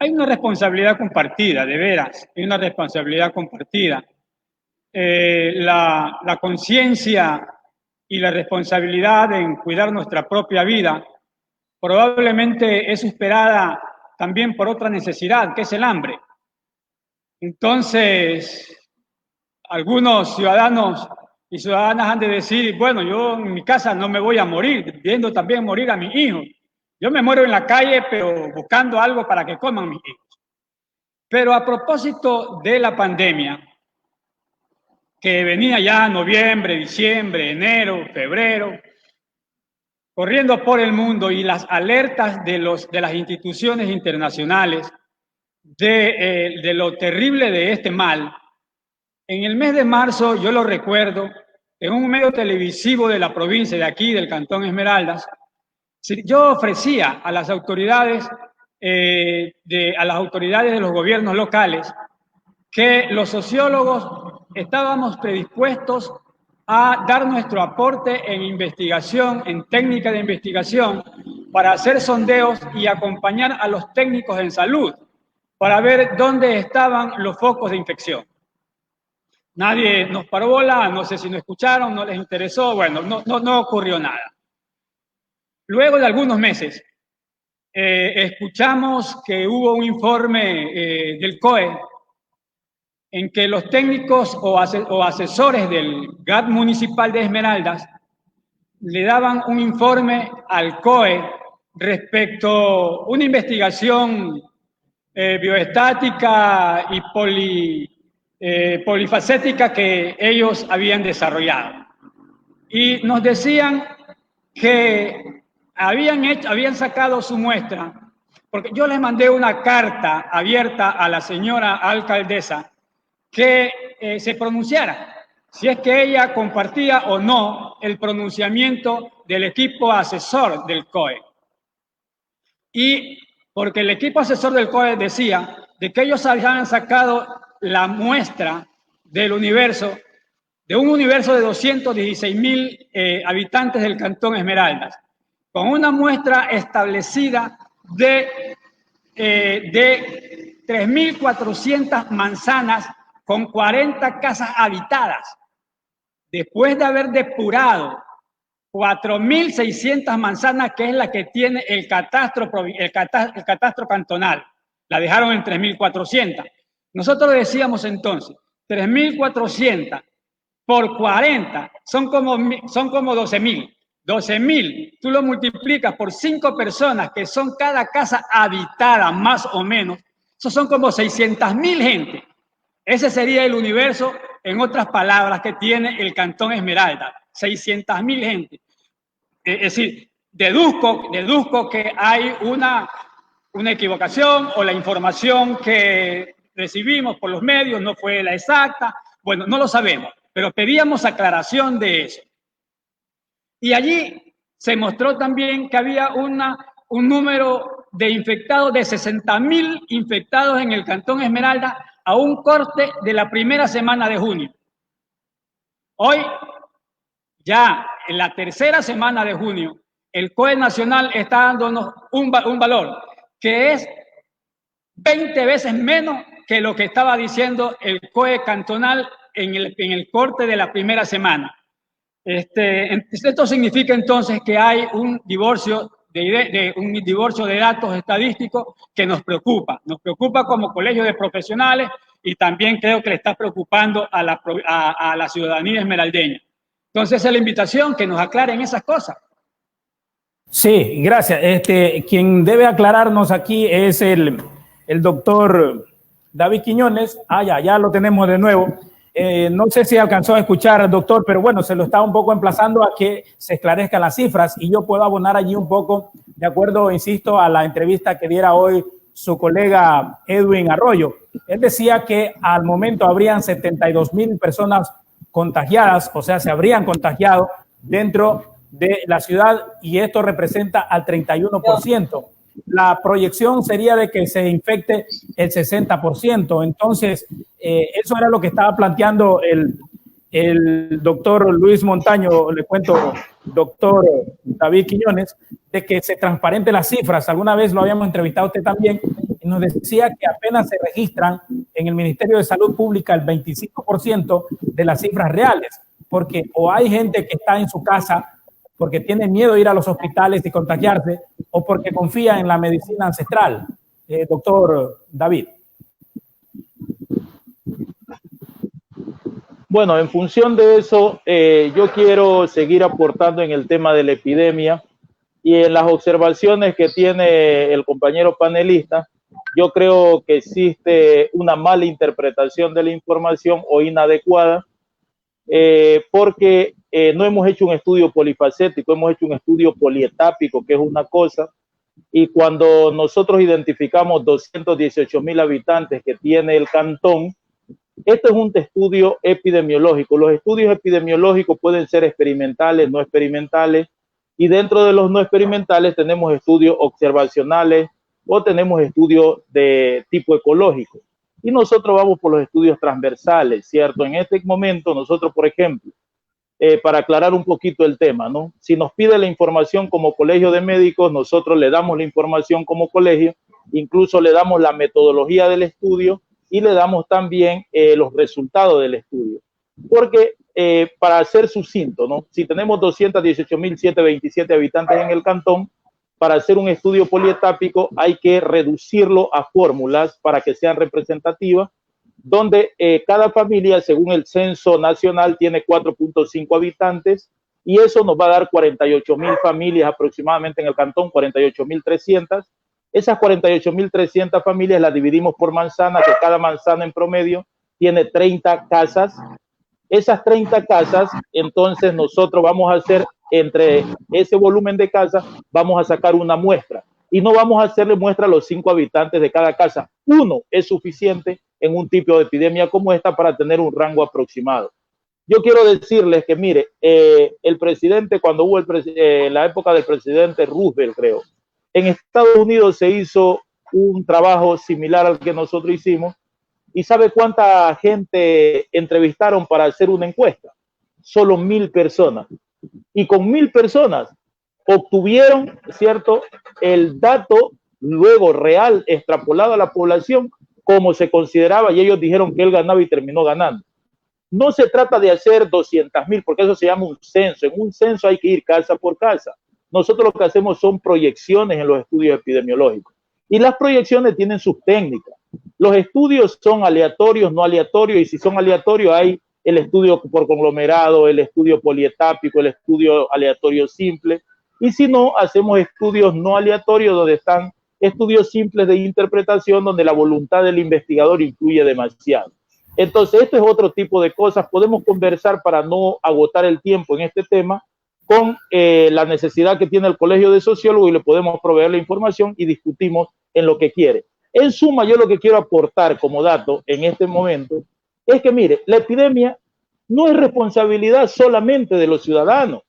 hay una responsabilidad compartida, de veras, hay una responsabilidad compartida. La conciencia y la responsabilidad en cuidar nuestra propia vida probablemente es superada también por otra necesidad, que es el hambre. Entonces, algunos ciudadanos y ciudadanas han de decir, bueno, yo en mi casa no me voy a morir, viendo también morir a mis hijos. Yo me muero en la calle, pero buscando algo para que coman mis hijos. Pero a propósito de la pandemia, que venía ya noviembre, diciembre, enero, febrero, corriendo por el mundo, y las alertas de las instituciones internacionales de lo terrible de este mal, en el mes de marzo, yo lo recuerdo, en un medio televisivo de la provincia de aquí, del Cantón Esmeraldas, yo ofrecía a las autoridades, de los gobiernos locales, que los sociólogos estábamos predispuestos a dar nuestro aporte en investigación, en técnica de investigación, para hacer sondeos y acompañar a los técnicos en salud, para ver dónde estaban los focos de infección. Nadie nos paró bola, no sé si no escucharon, no les interesó, bueno, no ocurrió nada. Luego de algunos meses, escuchamos que hubo un informe del COE en que los técnicos o asesores del GAT municipal de Esmeraldas le daban un informe al COE respecto a una investigación bioestática y polifacética que ellos habían desarrollado. Y nos decían que habían sacado su muestra, porque yo les mandé una carta abierta a la señora alcaldesa que se pronunciara, si es que ella compartía o no el pronunciamiento del equipo asesor del COE. Y porque el equipo asesor del COE decía de que ellos habían sacado la muestra del universo, de un universo de 216,000 habitantes del Cantón Esmeraldas, con una muestra establecida de 3.400 manzanas con 40 casas habitadas, después de haber depurado 4.600 manzanas, que es la que tiene el catastro cantonal. La dejaron en 3.400. Nosotros decíamos entonces, 3.400 por 40 son como 12.000. 12.000, tú lo multiplicas por 5 personas, que son cada casa habitada más o menos, eso son como 600.000 gente. Ese sería el universo, en otras palabras, que tiene el Cantón Esmeralda, 600.000 gente. Es decir, deduzco que hay una equivocación, o la información que recibimos por los medios no fue la exacta, Bueno, no lo sabemos, pero pedíamos aclaración de eso. Y allí se mostró también que había un número de infectados de 60.000 infectados en el Cantón Esmeralda a un corte de la primera semana de junio. Hoy, ya en la tercera semana de junio, el COE nacional está dándonos un valor que es 20 veces menos que lo que estaba diciendo el COE cantonal en el corte de la primera semana. Esto significa entonces que hay un divorcio de datos estadísticticos que nos preocupa como colegio de profesionales y también creo que le está preocupando a la ciudadanía esmeraldeña. Entonces es la invitación que nos aclaren esas cosas. Sí, gracias. Quien debe aclararnos aquí es el doctor David Quiñones. Ya lo tenemos de nuevo. No sé si alcanzó a escuchar, doctor, pero bueno, se lo está un poco emplazando a que se esclarezcan las cifras y yo puedo abonar allí un poco, de acuerdo, insisto, a la entrevista que diera hoy su colega Edwin Arroyo. Él decía que al momento habrían 72,000 personas contagiadas, o sea, se habrían contagiado dentro de la ciudad y esto representa al 31%. La proyección sería de que se infecte el 60%. Entonces, eso era lo que estaba planteando el doctor Luis Montaño, le cuento, doctor David Quiñones, de que se transparenten las cifras. Alguna vez lo habíamos entrevistado a usted también y nos decía que apenas se registran en el Ministerio de Salud Pública el 25% de las cifras reales, porque o hay gente que está en su casa porque tiene miedo de ir a los hospitales y contagiarse, o porque confía en la medicina ancestral. Doctor David. Bueno, en función de eso, yo quiero seguir aportando en el tema de la epidemia y en las observaciones que tiene el compañero panelista. Yo creo que existe una mala interpretación de la información o inadecuada, porque no hemos hecho un estudio polifacético, hemos hecho un estudio polietápico, que es una cosa, y cuando nosotros identificamos 218,000 habitantes que tiene el cantón, esto es un estudio epidemiológico. Los estudios epidemiológicos pueden ser experimentales, no experimentales, y dentro de los no experimentales tenemos estudios observacionales o tenemos estudios de tipo ecológico. Y nosotros vamos por los estudios transversales, ¿cierto? En este momento nosotros, por ejemplo, para aclarar un poquito el tema, ¿no? Si nos pide la información como colegio de médicos, nosotros le damos la información como colegio, incluso le damos la metodología del estudio y le damos también los resultados del estudio. Porque para ser sucinto, ¿no? Si tenemos 218,727 habitantes en el cantón, para hacer un estudio polietápico hay que reducirlo a fórmulas para que sean representativas, donde cada familia, según el censo nacional, tiene 4.5 habitantes y eso nos va a dar 48,000 familias aproximadamente en el cantón, 48,300. Esas 48,300 familias las dividimos por manzana, que cada manzana en promedio tiene 30 casas. Esas 30 casas, entonces nosotros vamos a hacer entre ese volumen de casas, vamos a sacar una muestra y no vamos a hacerle muestra a los 5 habitantes de cada casa. Uno es suficiente en un tipo de epidemia como esta para tener un rango aproximado. Yo quiero decirles que, mire, el presidente, cuando hubo la época del presidente Roosevelt, creo, en Estados Unidos se hizo un trabajo similar al que nosotros hicimos. ¿Y sabe cuánta gente entrevistaron para hacer una encuesta? Solo 1,000 personas. Y con 1,000 personas obtuvieron, ¿cierto?, el dato luego real, extrapolado a la población, como se consideraba, y ellos dijeron que él ganaba y terminó ganando. No se trata de hacer 200,000, porque eso se llama un censo. En un censo hay que ir casa por casa. Nosotros lo que hacemos son proyecciones en los estudios epidemiológicos. Y las proyecciones tienen sus técnicas. Los estudios son aleatorios, no aleatorios, y si son aleatorios hay el estudio por conglomerado, el estudio polietápico, el estudio aleatorio simple, y si no, hacemos estudios no aleatorios donde están estudios simples de interpretación donde la voluntad del investigador influye demasiado. Entonces, esto es otro tipo de cosas. Podemos conversar para no agotar el tiempo en este tema con la necesidad que tiene el Colegio de Sociólogos y le podemos proveer la información y discutimos en lo que quiere. En suma, yo lo que quiero aportar como dato en este momento es que, mire, la epidemia no es responsabilidad solamente de los ciudadanos,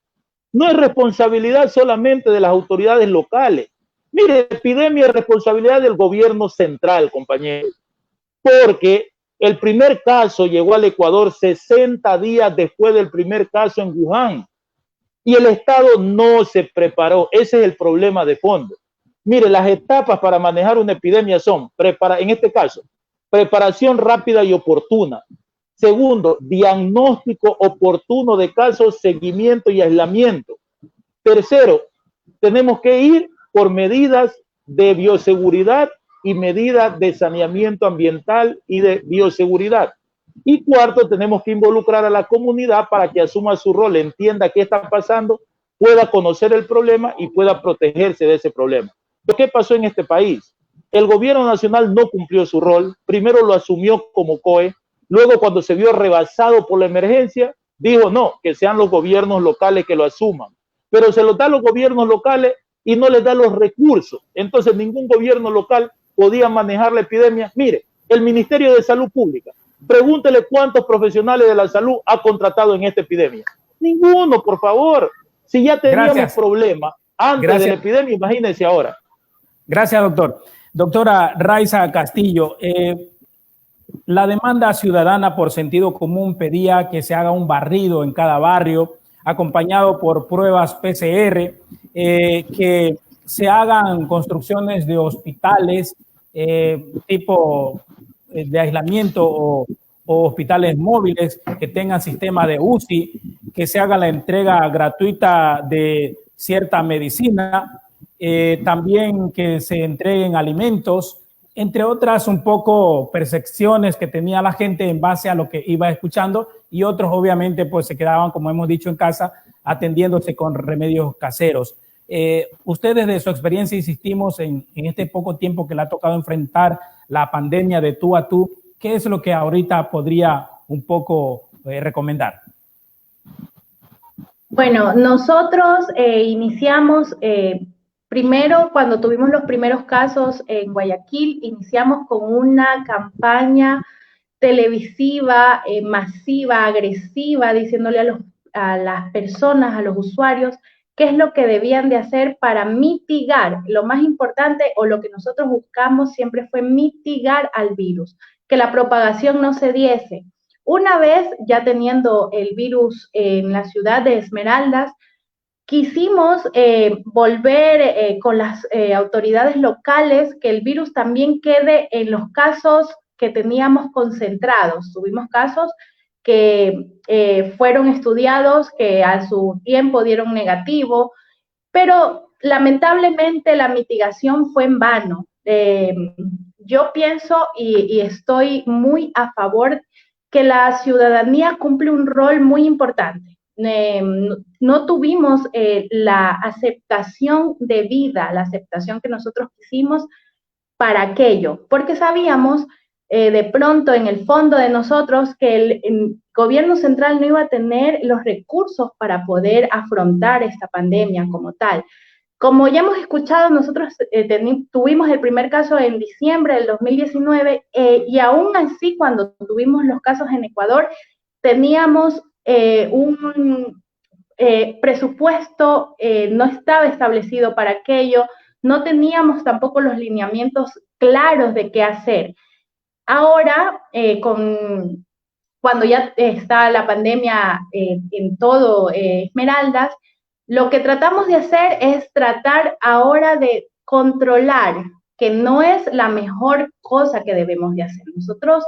no es responsabilidad solamente de las autoridades locales. Mire, la epidemia es responsabilidad del gobierno central, compañeros, porque el primer caso llegó al Ecuador 60 días después del primer caso en Wuhan y el Estado no se preparó. Ese es el problema de fondo. Mire, las etapas para manejar una epidemia son, en este caso, preparación rápida y oportuna. Segundo, diagnóstico oportuno de casos, seguimiento y aislamiento. Tercero, tenemos que ir por medidas de bioseguridad y medidas de saneamiento ambiental y de bioseguridad. Y cuarto, tenemos que involucrar a la comunidad para que asuma su rol, entienda qué está pasando, pueda conocer el problema y pueda protegerse de ese problema. ¿Qué pasó en este país? El gobierno nacional no cumplió su rol, primero lo asumió como COE, luego cuando se vio rebasado por la emergencia, dijo no, que sean los gobiernos locales que lo asuman, pero se lo da a los gobiernos locales y no les da los recursos, entonces ningún gobierno local podía manejar la epidemia. Mire, el Ministerio de Salud Pública, pregúntele cuántos profesionales de la salud ha contratado en esta epidemia. Ninguno, por favor. Si ya teníamos problemas antes de la epidemia, imagínense ahora. Gracias, doctor. Doctora Raiza Castillo, la demanda ciudadana por sentido común pedía que se haga un barrido en cada barrio, acompañado por pruebas PCR, que se hagan construcciones de hospitales tipo de aislamiento o hospitales móviles que tengan sistema de UCI, que se haga la entrega gratuita de cierta medicina, también que se entreguen alimentos, entre otras un poco percepciones que tenía la gente en base a lo que iba escuchando, y otros obviamente pues se quedaban, como hemos dicho, en casa atendiéndose con remedios caseros. Ustedes, de su experiencia, insistimos en este poco tiempo que le ha tocado enfrentar la pandemia de tú a tú, ¿qué es lo que ahorita podría un poco recomendar? Bueno, nosotros iniciamos, primero cuando tuvimos los primeros casos en Guayaquil, iniciamos con una campaña televisiva, masiva, agresiva, diciéndole a las personas, a los usuarios, qué es lo que debían de hacer para mitigar. Lo más importante, o lo que nosotros buscamos siempre, fue mitigar al virus, que la propagación no se diese. Una vez ya teniendo el virus en la ciudad de Esmeraldas, quisimos volver con las autoridades locales que el virus también quede en los casos que teníamos concentrados. Tuvimos casos que fueron estudiados, que a su tiempo dieron negativo, pero lamentablemente la mitigación fue en vano. Yo pienso y estoy muy a favor que la ciudadanía cumple un rol muy importante. No tuvimos la aceptación debida, la aceptación que nosotros quisimos para aquello, porque sabíamos de pronto en el fondo de nosotros que el gobierno central no iba a tener los recursos para poder afrontar esta pandemia como tal. Como ya hemos escuchado, nosotros tuvimos el primer caso en diciembre del 2019 y aún así cuando tuvimos los casos en Ecuador teníamos un presupuesto, no estaba establecido para aquello, no teníamos tampoco los lineamientos claros de qué hacer. Ahora, cuando ya está la pandemia en todo Esmeraldas, lo que tratamos de hacer es tratar ahora de controlar, que no es la mejor cosa que debemos de hacer. Nosotros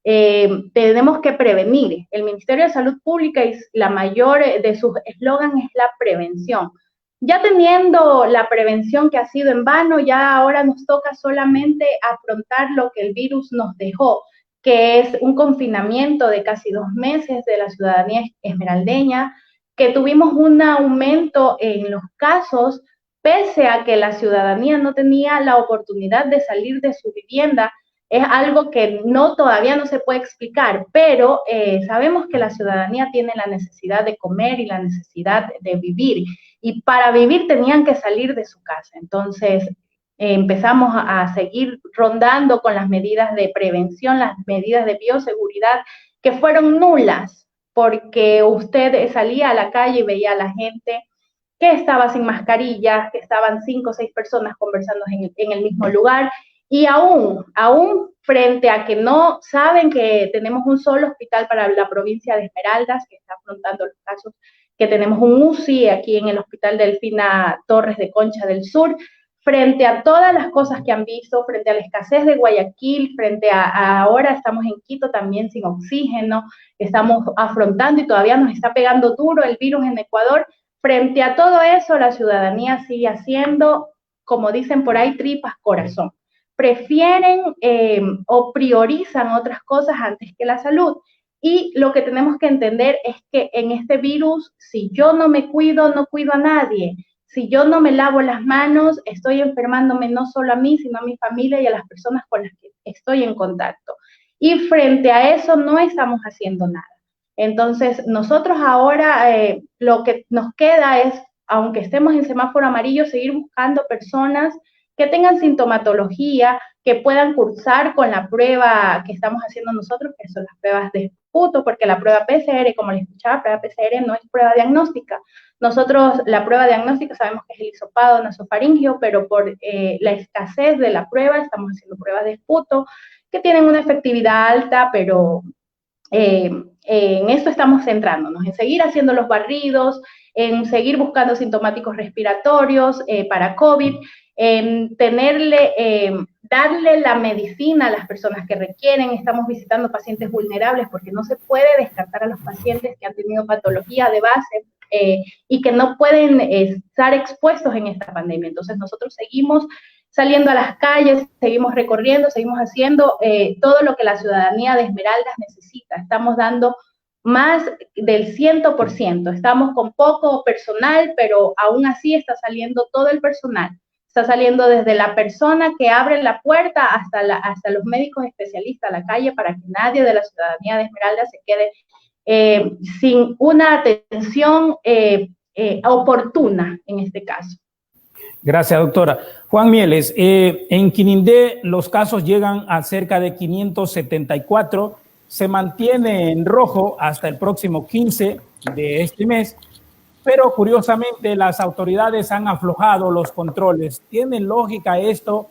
tenemos que prevenir. El Ministerio de Salud Pública, y la mayor de sus eslogans es la prevención. Ya teniendo la prevención que ha sido en vano, ya ahora nos toca solamente afrontar lo que el virus nos dejó, que es un confinamiento de casi 2 meses de la ciudadanía esmeraldeña, que tuvimos un aumento en los casos, pese a que la ciudadanía no tenía la oportunidad de salir de su vivienda. Es algo que todavía no se puede explicar, pero sabemos que la ciudadanía tiene la necesidad de comer y la necesidad de vivir, y para vivir tenían que salir de su casa. Entonces empezamos a seguir rondando con las medidas de prevención, las medidas de bioseguridad que fueron nulas, porque usted salía a la calle y veía a la gente que estaba sin mascarillas, que estaban 5 o 6 personas conversando en el mismo lugar, y aún frente a que no saben que tenemos un solo hospital para la provincia de Esmeraldas, que está afrontando los casos, que tenemos un UCI aquí en el Hospital Delfina Torres de Concha del Sur, frente a todas las cosas que han visto, frente a la escasez de Guayaquil, frente a ahora estamos en Quito también sin oxígeno, estamos afrontando y todavía nos está pegando duro el virus en Ecuador. Frente a todo eso, la ciudadanía sigue haciendo, como dicen por ahí, tripas corazón. Prefieren o priorizan otras cosas antes que la salud. Y lo que tenemos que entender es que en este virus, si yo no me cuido, no cuido a nadie. Si yo no me lavo las manos, estoy enfermándome no solo a mí, sino a mi familia y a las personas con las que estoy en contacto. Y frente a eso no estamos haciendo nada. Entonces, nosotros ahora lo que nos queda es, aunque estemos en semáforo amarillo, seguir buscando personas que tengan sintomatología, que puedan cursar con la prueba que estamos haciendo nosotros, que son las pruebas de esputo, porque la prueba PCR, como les escuchaba, prueba PCR no es prueba diagnóstica. Nosotros la prueba diagnóstica sabemos que es el hisopado nasofaringeo, pero por la escasez de la prueba estamos haciendo pruebas de esputo que tienen una efectividad alta, pero en esto estamos centrándonos, en seguir haciendo los barridos, en seguir buscando sintomáticos respiratorios para COVID, en darle la medicina a las personas que requieren. Estamos visitando pacientes vulnerables porque no se puede descartar a los pacientes que han tenido patología de base y que no pueden estar expuestos en esta pandemia. Entonces nosotros seguimos saliendo a las calles, seguimos recorriendo, seguimos haciendo todo lo que la ciudadanía de Esmeraldas necesita. Estamos dando más del 100%. Estamos con poco personal, pero aún así está saliendo todo el personal. Está saliendo desde la persona que abre la puerta hasta los médicos especialistas a la calle para que nadie de la ciudadanía de Esmeraldas se quede sin una atención oportuna en este caso. Gracias, doctora. Juan Mieles, en Quinindé los casos llegan a cerca de 574, se mantiene en rojo hasta el próximo 15 de este mes, pero curiosamente las autoridades han aflojado los controles. ¿Tiene lógica esto,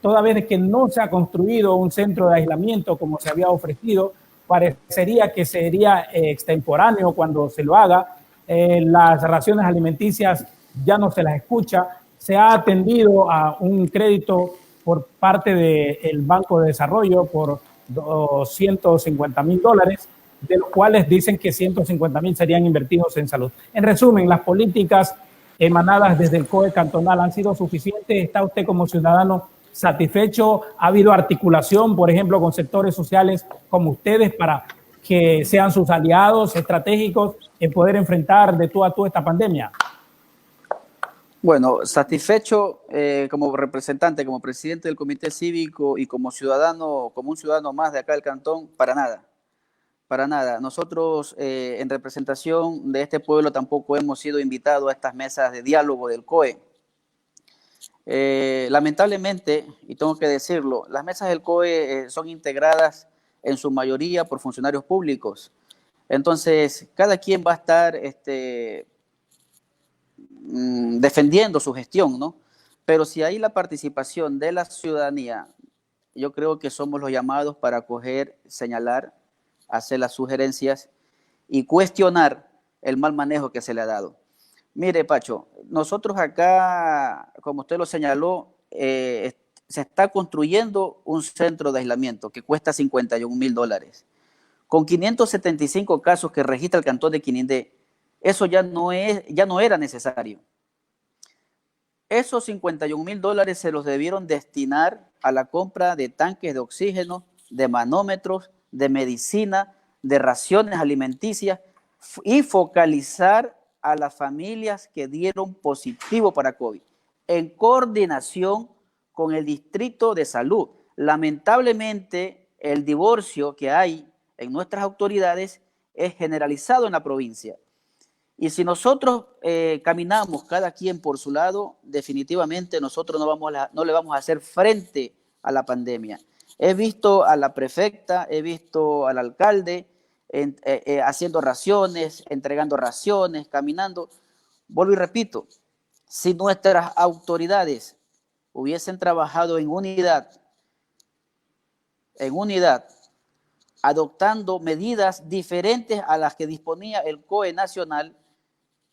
toda vez que no se ha construido un centro de aislamiento como se había ofrecido? Parecería que sería extemporáneo cuando se lo haga. Las raciones alimenticias ya no se las escucha. Se ha atendido a un crédito por parte del Banco de Desarrollo por $250,000, de los cuales dicen que 150,000 serían invertidos en salud. En resumen, las políticas emanadas desde el COE cantonal han sido suficientes. ¿Está usted como ciudadano satisfecho? ¿Ha habido articulación, por ejemplo, con sectores sociales como ustedes para que sean sus aliados estratégicos en poder enfrentar de tú a tú esta pandemia? Bueno, satisfecho como representante, como presidente del comité cívico y como ciudadano, como un ciudadano más de acá del cantón, para nada. Para nada. Nosotros en representación de este pueblo tampoco hemos sido invitados a estas mesas de diálogo del COE. Lamentablemente, y tengo que decirlo, las mesas del COE son integradas en su mayoría por funcionarios públicos. Entonces, cada quien va a estar defendiendo su gestión, ¿no? Pero si hay la participación de la ciudadanía, yo creo que somos los llamados para coger, señalar, hacer las sugerencias y cuestionar el mal manejo que se le ha dado. Mire, Pacho, nosotros acá, como usted lo señaló, se está construyendo un centro de aislamiento que cuesta $51,000. Con 575 casos que registra el cantón de Quinindé, eso ya no era necesario. Esos $51,000 se los debieron destinar a la compra de tanques de oxígeno, de manómetros, de medicina, de raciones alimenticias y focalizar a las familias que dieron positivo para COVID, en coordinación con el Distrito de Salud. Lamentablemente, el divorcio que hay en nuestras autoridades es generalizado en la provincia. Y si nosotros caminamos cada quien por su lado, definitivamente nosotros no le vamos a hacer frente a la pandemia. He visto a la prefecta, he visto al alcalde haciendo raciones, entregando raciones, caminando. Vuelvo y repito, si nuestras autoridades hubiesen trabajado en unidad, adoptando medidas diferentes a las que disponía el COE nacional,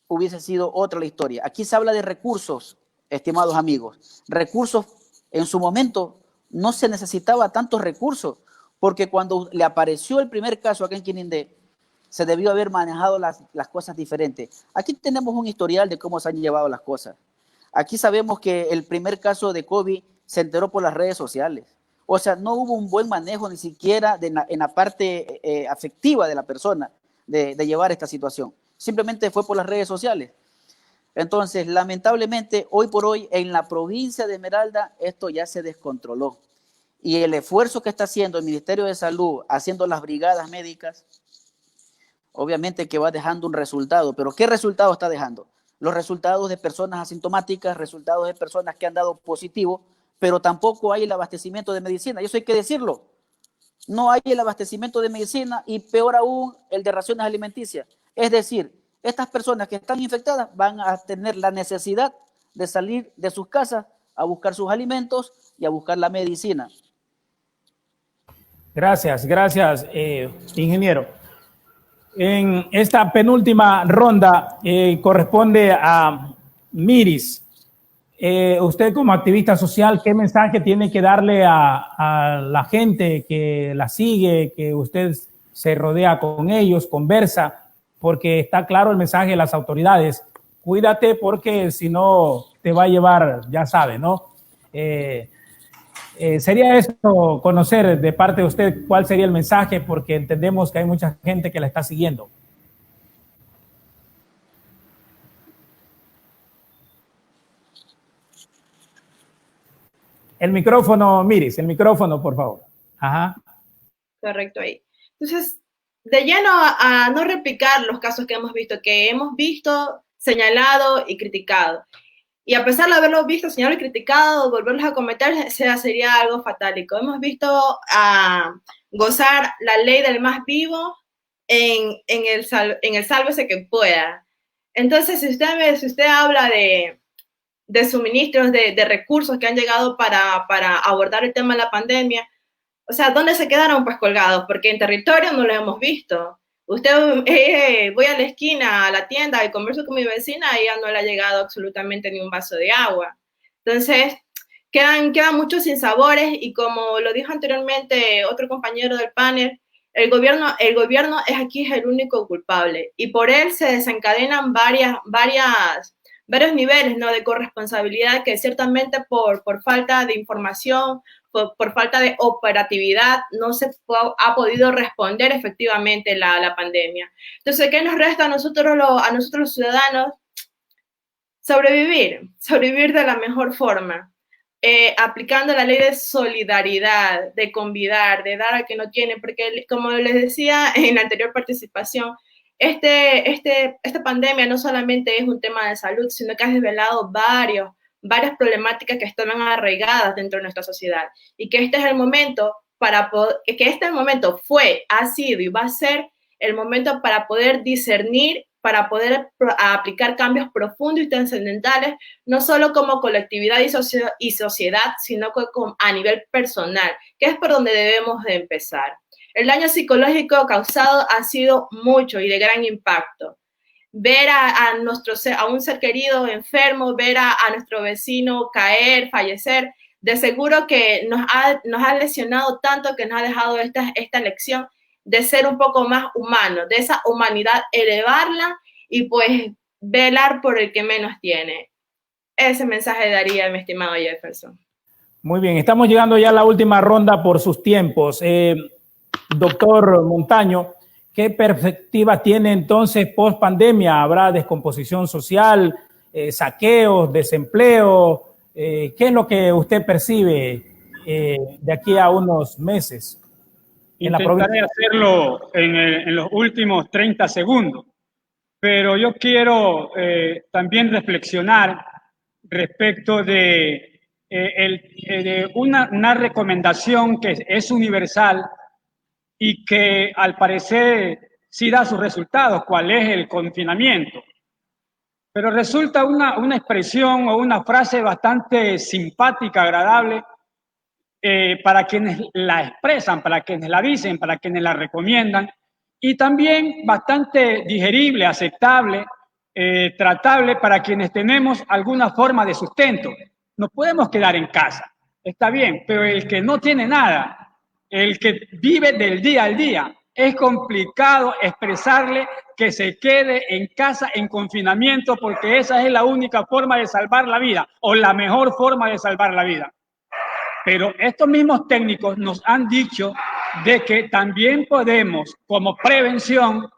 hubiese sido otra la historia. Aquí se habla de recursos, estimados amigos. Recursos, en su momento no se necesitaba tantos recursos, porque cuando le apareció el primer caso acá en Quinindé, se debió haber manejado las cosas diferentes. Aquí tenemos un historial de cómo se han llevado las cosas. Aquí sabemos que el primer caso de COVID se enteró por las redes sociales. O sea, no hubo un buen manejo ni siquiera en la parte afectiva de la persona de llevar esta situación. Simplemente fue por las redes sociales. Entonces, lamentablemente, hoy por hoy, en la provincia de Esmeralda, esto ya se descontroló. Y el esfuerzo que está haciendo el Ministerio de Salud, haciendo las brigadas médicas, obviamente que va dejando un resultado. ¿Pero qué resultado está dejando? Los resultados de personas asintomáticas, resultados de personas que han dado positivo, pero tampoco hay el abastecimiento de medicina. Y eso hay que decirlo. No hay el abastecimiento de medicina y peor aún el de raciones alimenticias. Es decir, estas personas que están infectadas van a tener la necesidad de salir de sus casas a buscar sus alimentos y a buscar la medicina. Gracias, ingeniero. En esta penúltima ronda corresponde a Miris. Usted como activista social, ¿qué mensaje tiene que darle a la gente que la sigue, que usted se rodea con ellos, conversa? Porque está claro el mensaje de las autoridades. Cuídate porque si no te va a llevar, ya sabe, ¿no? Sería esto, conocer de parte de usted cuál sería el mensaje, porque entendemos que hay mucha gente que la está siguiendo. El micrófono, Miris, el micrófono, por favor. Ajá. Correcto ahí. Entonces, de lleno a no replicar los casos que hemos visto, señalado y criticado. Y a pesar de haberlos visto, señalado y criticado, volverlos a cometer sería algo fatálico. Hemos visto gozar la ley del más vivo en el sálvese que pueda. Entonces, si usted habla de suministros, de recursos que han llegado para abordar el tema de la pandemia, o sea, ¿dónde se quedaron pues colgados? Porque en territorio no lo hemos visto. Usted, voy a la esquina, a la tienda y converso con mi vecina y ya no le ha llegado absolutamente ni un vaso de agua. Entonces, quedan muchos sinsabores y como lo dijo anteriormente otro compañero del panel, el gobierno es aquí el único culpable y por él se desencadenan varios niveles, ¿no?, de corresponsabilidad que ciertamente por falta de información, por falta de operatividad, no se ha podido responder efectivamente la pandemia. Entonces, ¿qué nos resta a nosotros los ciudadanos? Sobrevivir de la mejor forma, aplicando la ley de solidaridad, de convidar, de dar a que no tiene, porque como les decía en la anterior participación, esta pandemia no solamente es un tema de salud, sino que ha desvelado varias problemáticas que estaban arraigadas dentro de nuestra sociedad y que este es el momento ha sido y va a ser el momento para poder discernir, para poder aplicar cambios profundos y trascendentales, no solo como colectividad y sociedad, sino a nivel personal, que es por donde debemos de empezar. El daño psicológico causado ha sido mucho y de gran impacto. Ver a un ser querido enfermo, ver a nuestro vecino caer, fallecer, de seguro que nos ha lesionado tanto que nos ha dejado esta lección de ser un poco más humanos, de esa humanidad, elevarla y pues velar por el que menos tiene. Ese mensaje daría mi estimado Jefferson. Muy bien, estamos llegando ya a la última ronda por sus tiempos. Doctor Montaño, ¿qué perspectiva tiene entonces post pandemia? ¿Habrá descomposición social, saqueos, desempleo? ¿Qué es lo que usted percibe de aquí a unos meses? Intentaré hacerlo en los últimos 30 segundos, pero yo quiero también reflexionar respecto de una recomendación que es universal y que al parecer sí da sus resultados, cuál es el confinamiento. Pero resulta una expresión o una frase bastante simpática, agradable, para quienes la expresan, para quienes la dicen, para quienes la recomiendan, y también bastante digerible, aceptable, tratable para quienes tenemos alguna forma de sustento. Nos podemos quedar en casa, está bien, pero el que no tiene nada, el que vive del día al día, es complicado expresarle que se quede en casa en confinamiento, porque esa es la única forma de salvar la vida, o la mejor forma de salvar la vida. Pero estos mismos técnicos nos han dicho de que también podemos, como prevención,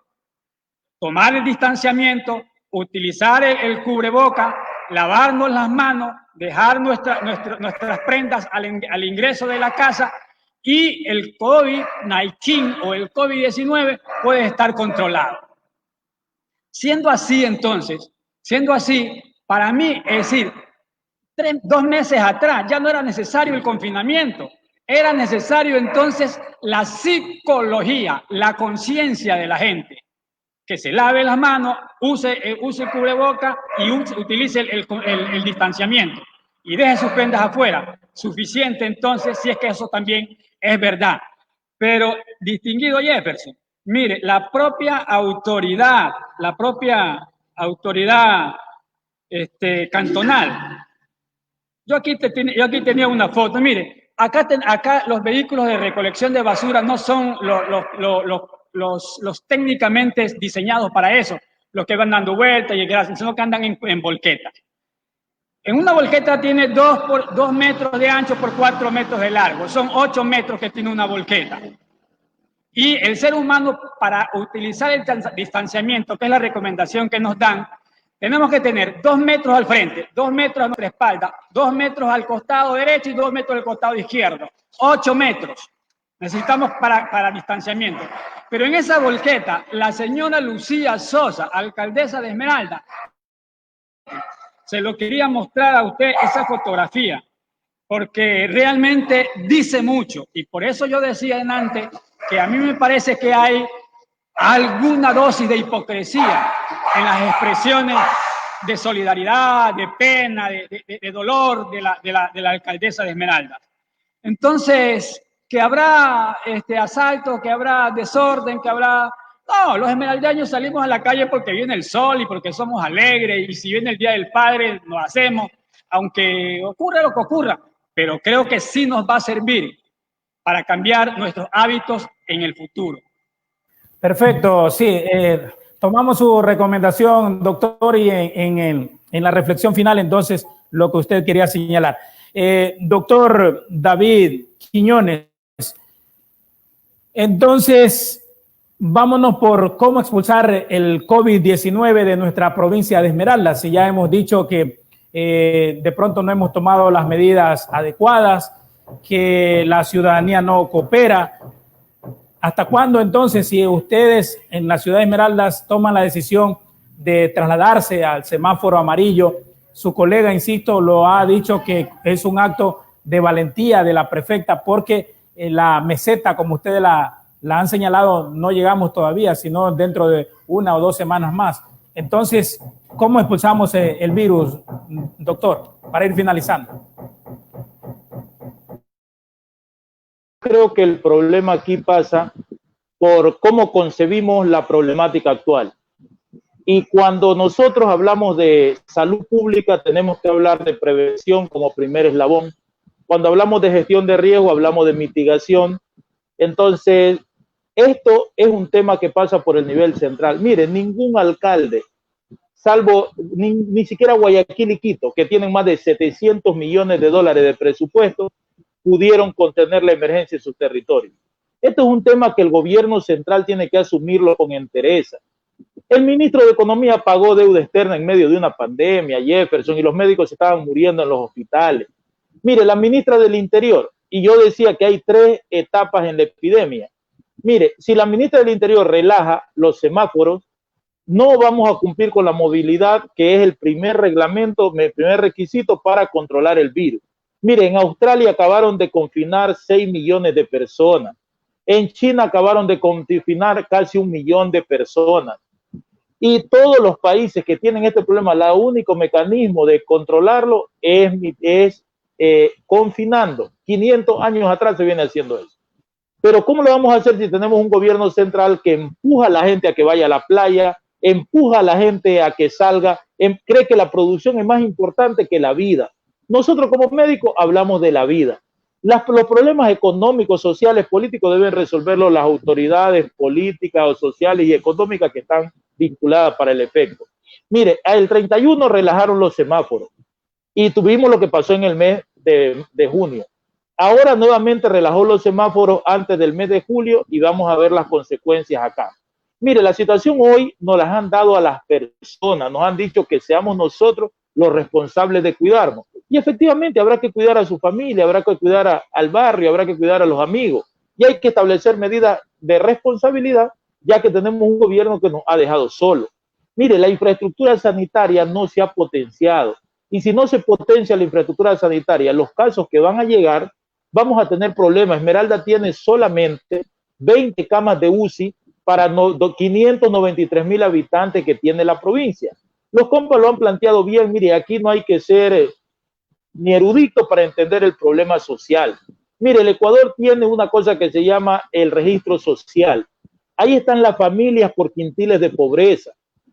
tomar el distanciamiento, utilizar el cubreboca, lavarnos las manos, dejar nuestras prendas al ingreso de la casa, y el COVID-19 o el COVID-19 puede estar controlado. Siendo así, entonces, para mí, es decir, 2 meses atrás ya no era necesario el confinamiento, era necesario entonces la psicología, la conciencia de la gente, que se lave las manos, use el cubreboca y utilice el distanciamiento y deje sus prendas afuera. Suficiente entonces, si es que eso también es verdad. Pero, distinguido Jefferson, mire, la propia autoridad cantonal. Yo aquí tenía una foto. Mire, acá los vehículos de recolección de basura no son los técnicamente diseñados para eso, los que van dando vueltas y sino que andan en volquetas. En una volqueta tiene 2 metros de ancho por 4 metros de largo. Son 8 metros que tiene una volqueta. Y el ser humano, para utilizar el distanciamiento, que es la recomendación que nos dan, tenemos que tener 2 metros al frente, 2 metros a nuestra espalda, 2 metros al costado derecho y 2 metros al costado izquierdo. 8 metros necesitamos para distanciamiento. Pero en esa volqueta, la señora Lucía Sosa, alcaldesa de Esmeralda, se lo quería mostrar a usted esa fotografía, porque realmente dice mucho. Y por eso yo decía antes que a mí me parece que hay alguna dosis de hipocresía en las expresiones de solidaridad, de pena, de dolor de la alcaldesa de Esmeralda. Entonces, que habrá asalto, que habrá desorden, que habrá... No, los esmeraldeños salimos a la calle porque viene el sol y porque somos alegres, y si viene el Día del Padre, lo hacemos, aunque ocurra lo que ocurra, pero creo que sí nos va a servir para cambiar nuestros hábitos en el futuro. Perfecto, sí. Tomamos su recomendación, doctor, y en la reflexión final, entonces, lo que usted quería señalar. Doctor David Quiñones, entonces, vámonos por cómo expulsar el COVID-19 de nuestra provincia de Esmeraldas. Si ya hemos dicho que de pronto no hemos tomado las medidas adecuadas, que la ciudadanía no coopera. ¿Hasta cuándo entonces, si ustedes en la ciudad de Esmeraldas toman la decisión de trasladarse al semáforo amarillo? Su colega, insisto, lo ha dicho que es un acto de valentía de la prefecta, porque en la meseta, como ustedes la han señalado, no llegamos todavía, sino dentro de 1 o 2 semanas más. Entonces, ¿cómo expulsamos el virus, doctor, para ir finalizando? Creo que el problema aquí pasa por cómo concebimos la problemática actual. Y cuando nosotros hablamos de salud pública, tenemos que hablar de prevención como primer eslabón. Cuando hablamos de gestión de riesgo, hablamos de mitigación. Entonces, esto es un tema que pasa por el nivel central. Miren, ningún alcalde, salvo ni siquiera Guayaquil y Quito, que tienen más de 700 millones de dólares de presupuesto, pudieron contener la emergencia en sus territorios. Esto es un tema que el gobierno central tiene que asumirlo con entereza. El ministro de Economía pagó deuda externa en medio de una pandemia, Jefferson, y los médicos estaban muriendo en los hospitales. Mire, la ministra del Interior, y yo decía que hay 3 etapas en la epidemia. Mire, si la ministra del Interior relaja los semáforos, no vamos a cumplir con la movilidad, que es el primer reglamento, el primer requisito para controlar el virus. Mire, en Australia acabaron de confinar 6 millones de personas. En China acabaron de confinar casi 1 millón de personas. Y todos los países que tienen este problema, el único mecanismo de controlarlo es confinando. 500 años atrás se viene haciendo eso. Pero ¿cómo lo vamos a hacer si tenemos un gobierno central que empuja a la gente a que vaya a la playa, empuja a la gente a que salga, cree que la producción es más importante que la vida? Nosotros como médicos hablamos de la vida. Los problemas económicos, sociales, políticos deben resolverlos las autoridades políticas o sociales y económicas que están vinculadas para el efecto. Mire, el 31 relajaron los semáforos y tuvimos lo que pasó en el mes de junio. Ahora nuevamente relajó los semáforos antes del mes de julio y vamos a ver las consecuencias acá. Mire, la situación hoy nos las han dado a las personas, nos han dicho que seamos nosotros los responsables de cuidarnos. Y efectivamente habrá que cuidar a su familia, habrá que cuidar al barrio, habrá que cuidar a los amigos. Y hay que establecer medidas de responsabilidad, ya que tenemos un gobierno que nos ha dejado solo. Mire, la infraestructura sanitaria no se ha potenciado. Y si no se potencia la infraestructura sanitaria, los casos que van a llegar, vamos a tener problemas. Esmeralda tiene solamente 20 camas de UCI para 593,000 habitantes que tiene la provincia. Los compas lo han planteado bien. Mire, aquí no hay que ser ni erudito para entender el problema social. Mire, el Ecuador tiene una cosa que se llama el registro social. Ahí están las familias por quintiles de pobreza.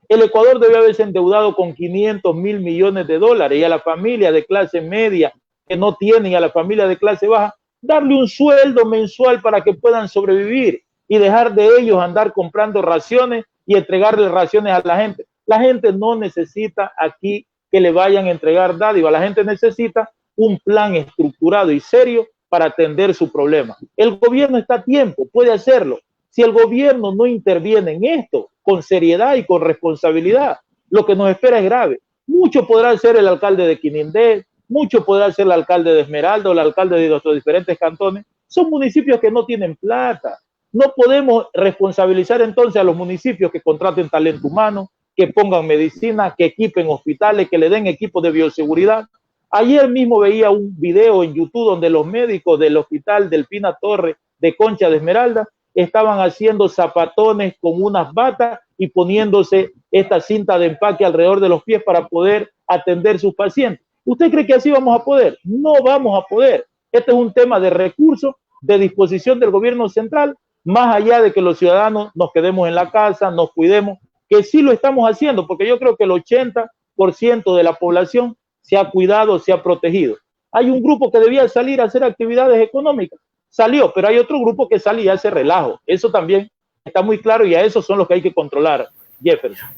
El Ecuador debe haberse endeudado con 500,000 millones de dólares y a la familia de clase media que no tienen, a la familia de clase baja, darle un sueldo mensual para que puedan sobrevivir y dejar de ellos andar comprando raciones y entregarle raciones a la gente. La gente no necesita aquí que le vayan a entregar dádivas. La gente necesita un plan estructurado y serio para atender su problema. El gobierno está a tiempo, puede hacerlo. Si el gobierno no interviene en esto con seriedad y con responsabilidad, lo que nos espera es grave. Mucho podrá ser el alcalde de Quinindé, mucho podrá ser el alcalde de Esmeralda o el alcalde de nuestros diferentes cantones. Son municipios que no tienen plata. No podemos responsabilizar entonces a los municipios que contraten talento humano, que pongan medicina, que equipen hospitales, que le den equipos de bioseguridad. Ayer mismo veía un video en YouTube donde los médicos del hospital Delfina Torre de Concha de Esmeralda estaban haciendo zapatones con unas batas y poniéndose esta cinta de empaque alrededor de los pies para poder atender sus pacientes. ¿Usted cree que así vamos a poder? No vamos a poder. Este es un tema de recursos, de disposición del gobierno central, más allá de que los ciudadanos nos quedemos en la casa, nos cuidemos, que sí lo estamos haciendo, porque yo creo que el 80% de la población se ha cuidado, se ha protegido. Hay un grupo que debía salir a hacer actividades económicas, salió, pero hay otro grupo que salía a hacer relajo. Eso también está muy claro y a esos son los que hay que controlar, Jefferson.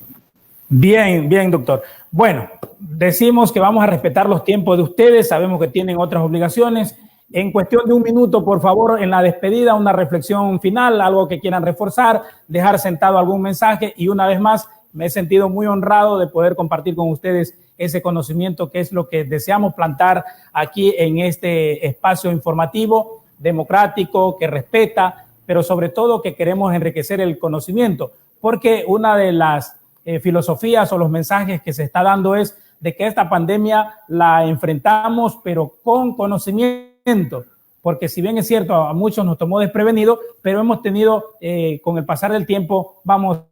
Bien, bien, doctor. Bueno, decimos que vamos a respetar los tiempos de ustedes, sabemos que tienen otras obligaciones. En cuestión de un minuto, por favor, en la despedida, una reflexión final, algo que quieran reforzar, dejar sentado algún mensaje y una vez más me he sentido muy honrado de poder compartir con ustedes ese conocimiento que es lo que deseamos plantar aquí en este espacio informativo, democrático, que respeta, pero sobre todo que queremos enriquecer el conocimiento, porque una de las filosofías o los mensajes que se está dando es de que esta pandemia la enfrentamos, pero con conocimiento, porque si bien es cierto, a muchos nos tomó desprevenido, pero hemos tenido, con el pasar del tiempo, vamos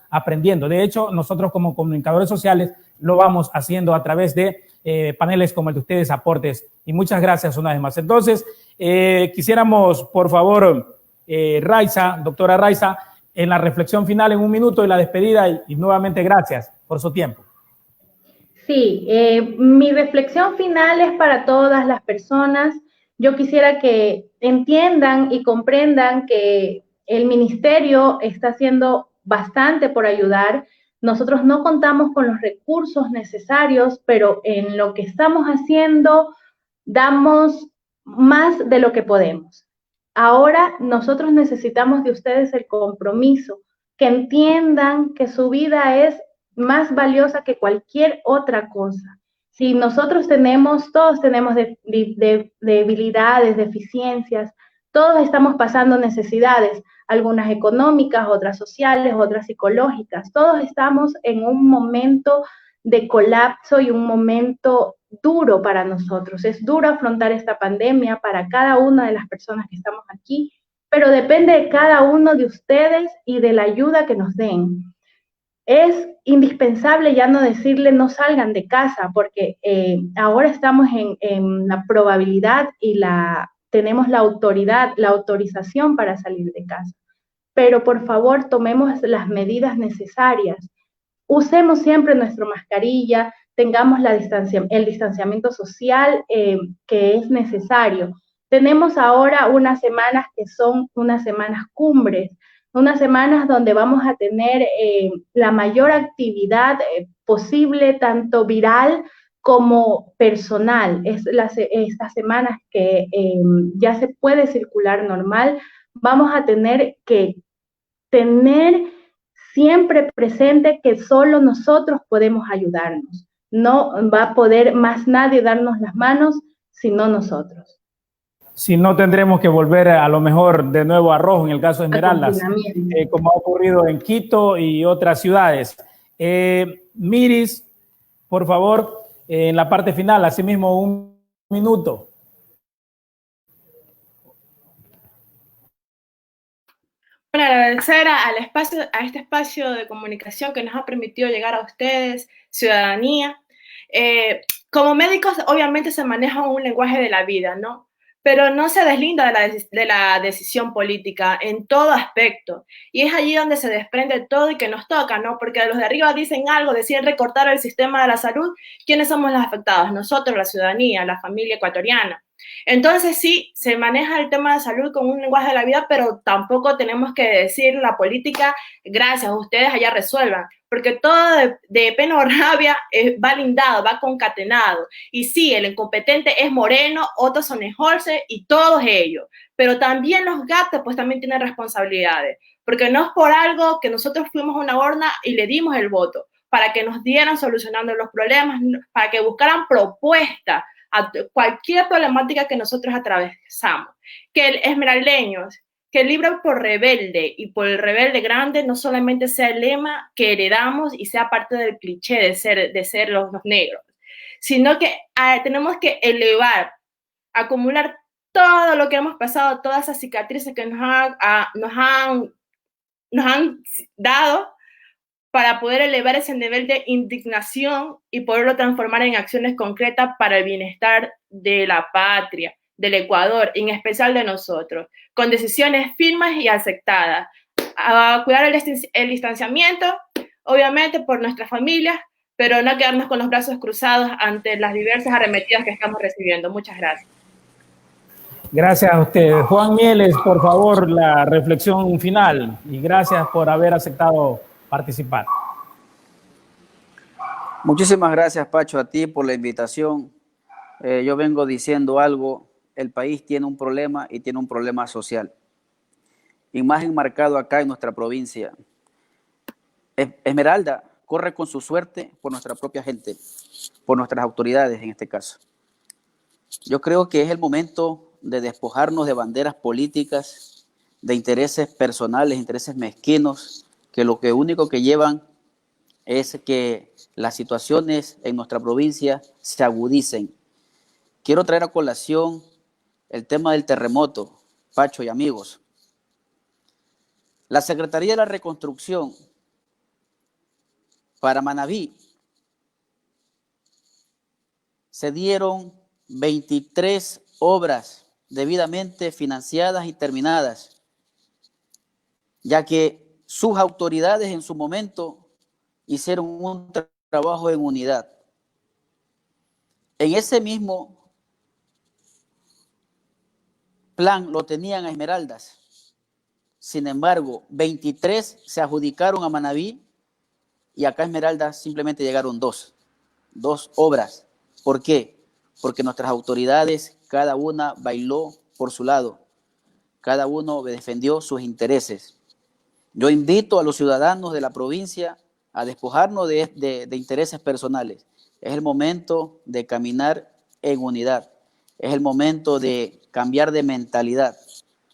aprendiendo. De hecho, nosotros como comunicadores sociales lo vamos haciendo a través de paneles como el de ustedes, aportes. Y muchas gracias una vez más. Entonces, quisiéramos, por favor, Raiza, doctora Raiza, en la reflexión final en un minuto y la despedida y nuevamente gracias por su tiempo. Sí, mi reflexión final es para todas las personas. Yo quisiera que entiendan y comprendan que el ministerio está haciendo bastante por ayudar. Nosotros no contamos con los recursos necesarios, pero en lo que estamos haciendo damos más de lo que podemos. Ahora nosotros necesitamos de ustedes el compromiso, que entiendan que su vida es más valiosa que cualquier otra cosa. Si nosotros todos tenemos debilidades, deficiencias, todos estamos pasando necesidades, algunas económicas, otras sociales, otras psicológicas. Todos estamos en un momento de colapso y un momento duro para nosotros. Es duro afrontar esta pandemia para cada una de las personas que estamos aquí, pero depende de cada uno de ustedes y de la ayuda que nos den. Es indispensable ya no decirle no salgan de casa, porque ahora estamos en la probabilidad y tenemos la autoridad, la autorización para salir de casa. Pero por favor tomemos las medidas necesarias. Usemos siempre nuestra mascarilla, tengamos el distanciamiento social que es necesario. Tenemos ahora unas semanas que son unas semanas cumbres, unas semanas donde vamos a tener la mayor actividad posible, tanto viral como personal. Estas semanas que ya se puede circular normal, vamos a tener que tener siempre presente que solo nosotros podemos ayudarnos. No va a poder más nadie darnos las manos, sino nosotros. Si no, tendremos que volver a lo mejor de nuevo a rojo en el caso de Esmeraldas, como ha ocurrido en Quito y otras ciudades. Miris, por favor, en la parte final, asimismo 1 minuto. Bueno, agradecer a este espacio de comunicación que nos ha permitido llegar a ustedes, ciudadanía. Como médicos, obviamente se maneja un lenguaje de la vida, ¿no? Pero no se deslinda de la decisión política en todo aspecto. Y es allí donde se desprende todo y que nos toca, ¿no? Porque los de arriba dicen algo, deciden recortar el sistema de la salud. ¿Quiénes somos los afectados? Nosotros, la ciudadanía, la familia ecuatoriana. Entonces sí, se maneja el tema de salud con un lenguaje de la vida, pero tampoco tenemos que decir la política, gracias, ustedes allá resuelvan, porque todo de pena o rabia va lindado, va concatenado. Y sí, el incompetente es Moreno, Otto Sonejolce y todos ellos, pero también los gatos pues también tienen responsabilidades, porque no es por algo que nosotros fuimos a una urna y le dimos el voto, para que nos dieran solucionando los problemas, para que buscaran propuestas a cualquier problemática que nosotros atravesamos. Que el esmeraldeño, que el libro por rebelde y por el rebelde grande no solamente sea el lema que heredamos y sea parte del cliché de ser los negros, sino que tenemos que elevar, acumular todo lo que hemos pasado, todas esas cicatrices que nos han dado, para poder elevar ese nivel de indignación y poderlo transformar en acciones concretas para el bienestar de la patria, del Ecuador, en especial de nosotros, con decisiones firmes y aceptadas. A cuidar el distanciamiento, obviamente por nuestras familias, pero no quedarnos con los brazos cruzados ante las diversas arremetidas que estamos recibiendo. Muchas gracias. Gracias a usted. Juan Mieles, por favor, la reflexión final. Y gracias por haber aceptado participar. Muchísimas gracias, Pacho, a ti por la invitación. Yo vengo diciendo algo, el país tiene un problema y tiene un problema social. Y más enmarcado acá en nuestra provincia. Esmeralda corre con su suerte por nuestra propia gente, por nuestras autoridades en este caso. Yo creo que es el momento de despojarnos de banderas políticas, de intereses personales, intereses mezquinos, que lo único que llevan es que las situaciones en nuestra provincia se agudicen. Quiero traer a colación el tema del terremoto, Pacho y amigos. La Secretaría de la Reconstrucción para Manabí se dieron 23 obras debidamente financiadas y terminadas, ya que sus autoridades en su momento hicieron un trabajo en unidad. En ese mismo plan lo tenían a Esmeraldas. Sin embargo, 23 se adjudicaron a Manabí y acá a Esmeraldas simplemente llegaron dos obras. ¿Por qué? Porque nuestras autoridades, cada una bailó por su lado, cada uno defendió sus intereses. Yo invito a los ciudadanos de la provincia a despojarnos de intereses personales. Es el momento de caminar en unidad. Es el momento de cambiar de mentalidad,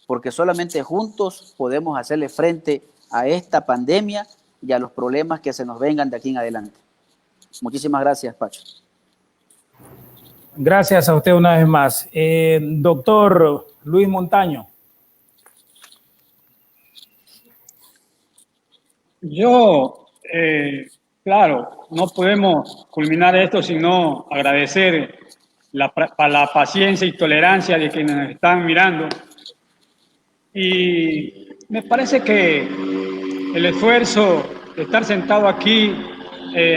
porque solamente juntos podemos hacerle frente a esta pandemia y a los problemas que se nos vengan de aquí en adelante. Muchísimas gracias, Pacho. Gracias a usted una vez más. Doctor Luis Montaño. Yo, claro, no podemos culminar esto sino agradecer la paciencia y tolerancia de quienes nos están mirando. Y me parece que el esfuerzo de estar sentado aquí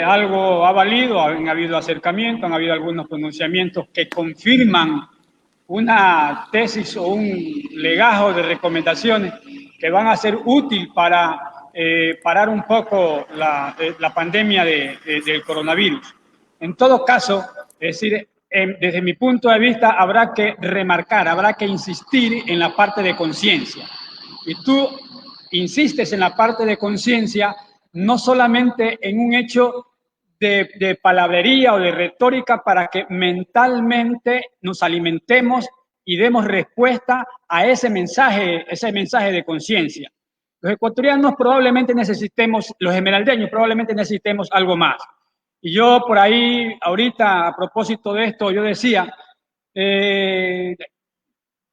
algo ha valido, han habido acercamientos, han habido algunos pronunciamientos que confirman una tesis o un legajo de recomendaciones que van a ser útil para parar un poco la pandemia del coronavirus. En todo caso, es decir, desde mi punto de vista, habrá que remarcar, habrá que insistir en la parte de conciencia. Y tú insistes en la parte de conciencia, no solamente en un hecho de palabrería o de retórica para que mentalmente nos alimentemos y demos respuesta a ese mensaje de conciencia. Los ecuatorianos probablemente necesitemos, los esmeraldeños probablemente necesitemos algo más. Y yo por ahí, ahorita, a propósito de esto, yo decía,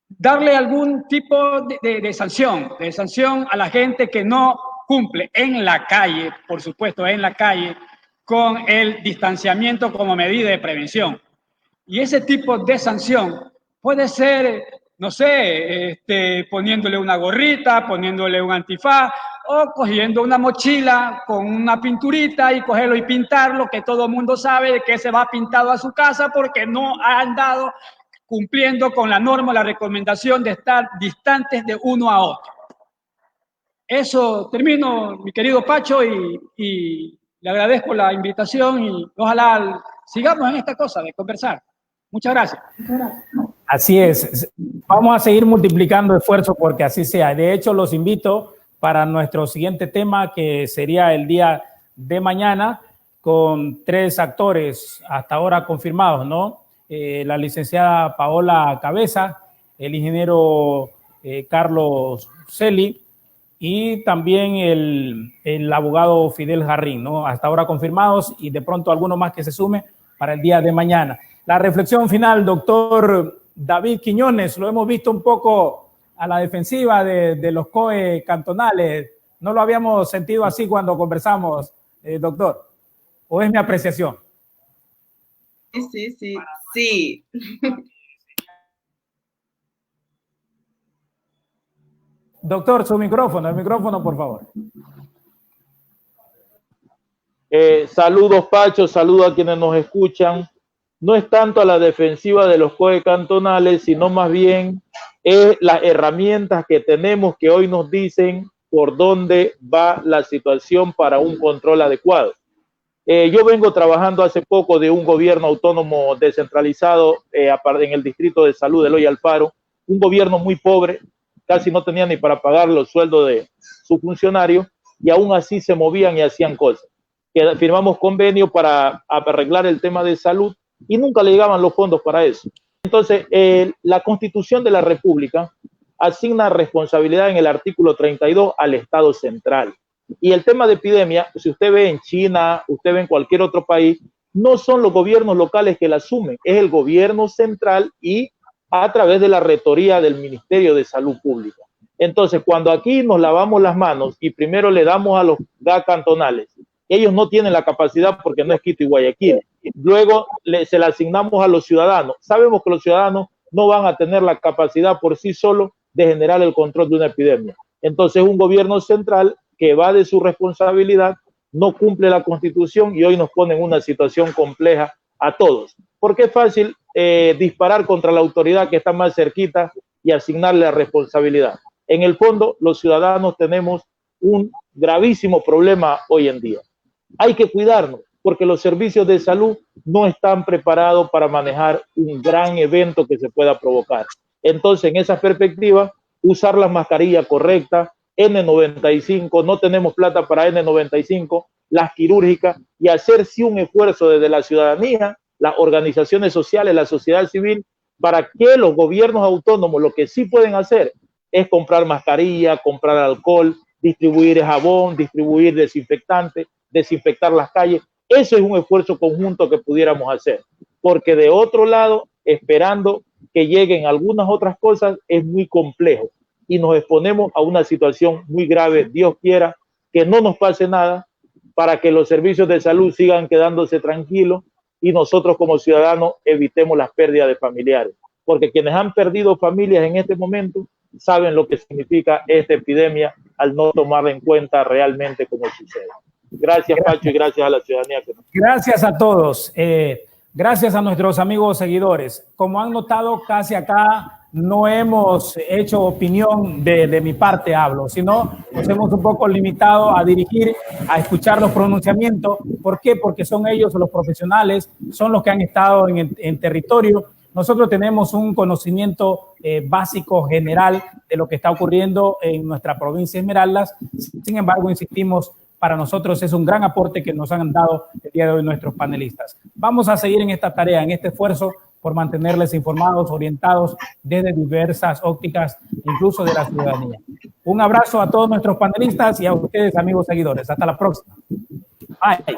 darle algún tipo de sanción a la gente que no cumple en la calle, por supuesto, en la calle, con el distanciamiento como medida de prevención. Y ese tipo de sanción puede ser, no sé, poniéndole una gorrita, poniéndole un antifaz, o cogiendo una mochila con una pinturita y cogerlo y pintarlo, que todo el mundo sabe de que se va pintado a su casa porque no ha andado cumpliendo con la norma, la recomendación de estar distantes de uno a otro. Eso termino, mi querido Pacho, y le agradezco la invitación y ojalá sigamos en esta cosa de conversar. Muchas gracias. Así es. Vamos a seguir multiplicando esfuerzos porque así sea. De hecho, los invito para nuestro siguiente tema, que sería el día de mañana, con 3 actores hasta ahora confirmados, ¿no? La licenciada Paola Cabeza, el ingeniero Carlos Celi y también el abogado Fidel Jarrín, ¿no? Hasta ahora confirmados y de pronto alguno más que se sume para el día de mañana. La reflexión final, doctor David Quiñones, lo hemos visto un poco a la defensiva de los COE cantonales. No lo habíamos sentido así cuando conversamos, doctor. ¿O es mi apreciación? Sí. Doctor, el micrófono, por favor. Saludos, Pacho, saludos a quienes nos escuchan. No es tanto a la defensiva de los COE cantonales, sino más bien es las herramientas que tenemos que hoy nos dicen por dónde va la situación para un control adecuado. Yo vengo trabajando hace poco de un gobierno autónomo descentralizado en el distrito de salud de Eloy Alfaro, un gobierno muy pobre, casi no tenía ni para pagar los sueldos de sus funcionarios y aún así se movían y hacían cosas. Firmamos convenio para arreglar el tema de salud y nunca le llegaban los fondos para eso. Entonces, la Constitución de la República asigna responsabilidad en el artículo 32 al Estado central. Y el tema de epidemia, si usted ve en China, usted ve en cualquier otro país, no son los gobiernos locales que la asumen, es el gobierno central y a través de la rectoría del Ministerio de Salud Pública. Entonces, cuando aquí nos lavamos las manos y primero le damos a los GAC cantonales, ellos no tienen la capacidad porque no es Quito y Guayaquil. Luego se la asignamos a los ciudadanos. Sabemos que los ciudadanos no van a tener la capacidad por sí solos de generar el control de una epidemia. Entonces, un gobierno central que va de su responsabilidad, no cumple la Constitución y hoy nos pone en una situación compleja a todos. Porque es fácil disparar contra la autoridad que está más cerquita y asignarle la responsabilidad. En el fondo, los ciudadanos tenemos un gravísimo problema hoy en día. Hay que cuidarnos porque los servicios de salud no están preparados para manejar un gran evento que se pueda provocar. Entonces, en esa perspectiva, usar las mascarillas correctas, N95, no tenemos plata para N95, las quirúrgicas, y hacer sí un esfuerzo desde la ciudadanía, las organizaciones sociales, la sociedad civil, para que los gobiernos autónomos lo que sí pueden hacer es comprar mascarilla, comprar alcohol, distribuir jabón, distribuir desinfectante, desinfectar las calles. Eso es un esfuerzo conjunto que pudiéramos hacer, porque de otro lado, esperando que lleguen algunas otras cosas, es muy complejo y nos exponemos a una situación muy grave. Dios quiera que que no nos pase nada, para que los servicios de salud sigan quedándose tranquilos y nosotros como ciudadanos evitemos las pérdidas de familiares. Porque quienes han perdido familias en este momento saben lo que significa esta epidemia al no tomarla en cuenta realmente como sucede. Gracias, Pacho, y gracias a la ciudadanía. Gracias a todos. Gracias a nuestros amigos seguidores. Como han notado, casi acá no hemos hecho opinión de mi parte, hablo, sino nos hemos un poco limitado a dirigir, a escuchar los pronunciamientos. ¿Por qué? Porque son ellos los profesionales, son los que han estado en territorio. Nosotros tenemos un conocimiento básico, general, de lo que está ocurriendo en nuestra provincia de Esmeraldas. Sin embargo, insistimos, para nosotros es un gran aporte que nos han dado el día de hoy nuestros panelistas. Vamos a seguir en esta tarea, en este esfuerzo por mantenerles informados, orientados desde diversas ópticas, incluso de la ciudadanía. Un abrazo a todos nuestros panelistas y a ustedes, amigos seguidores. Hasta la próxima. Bye.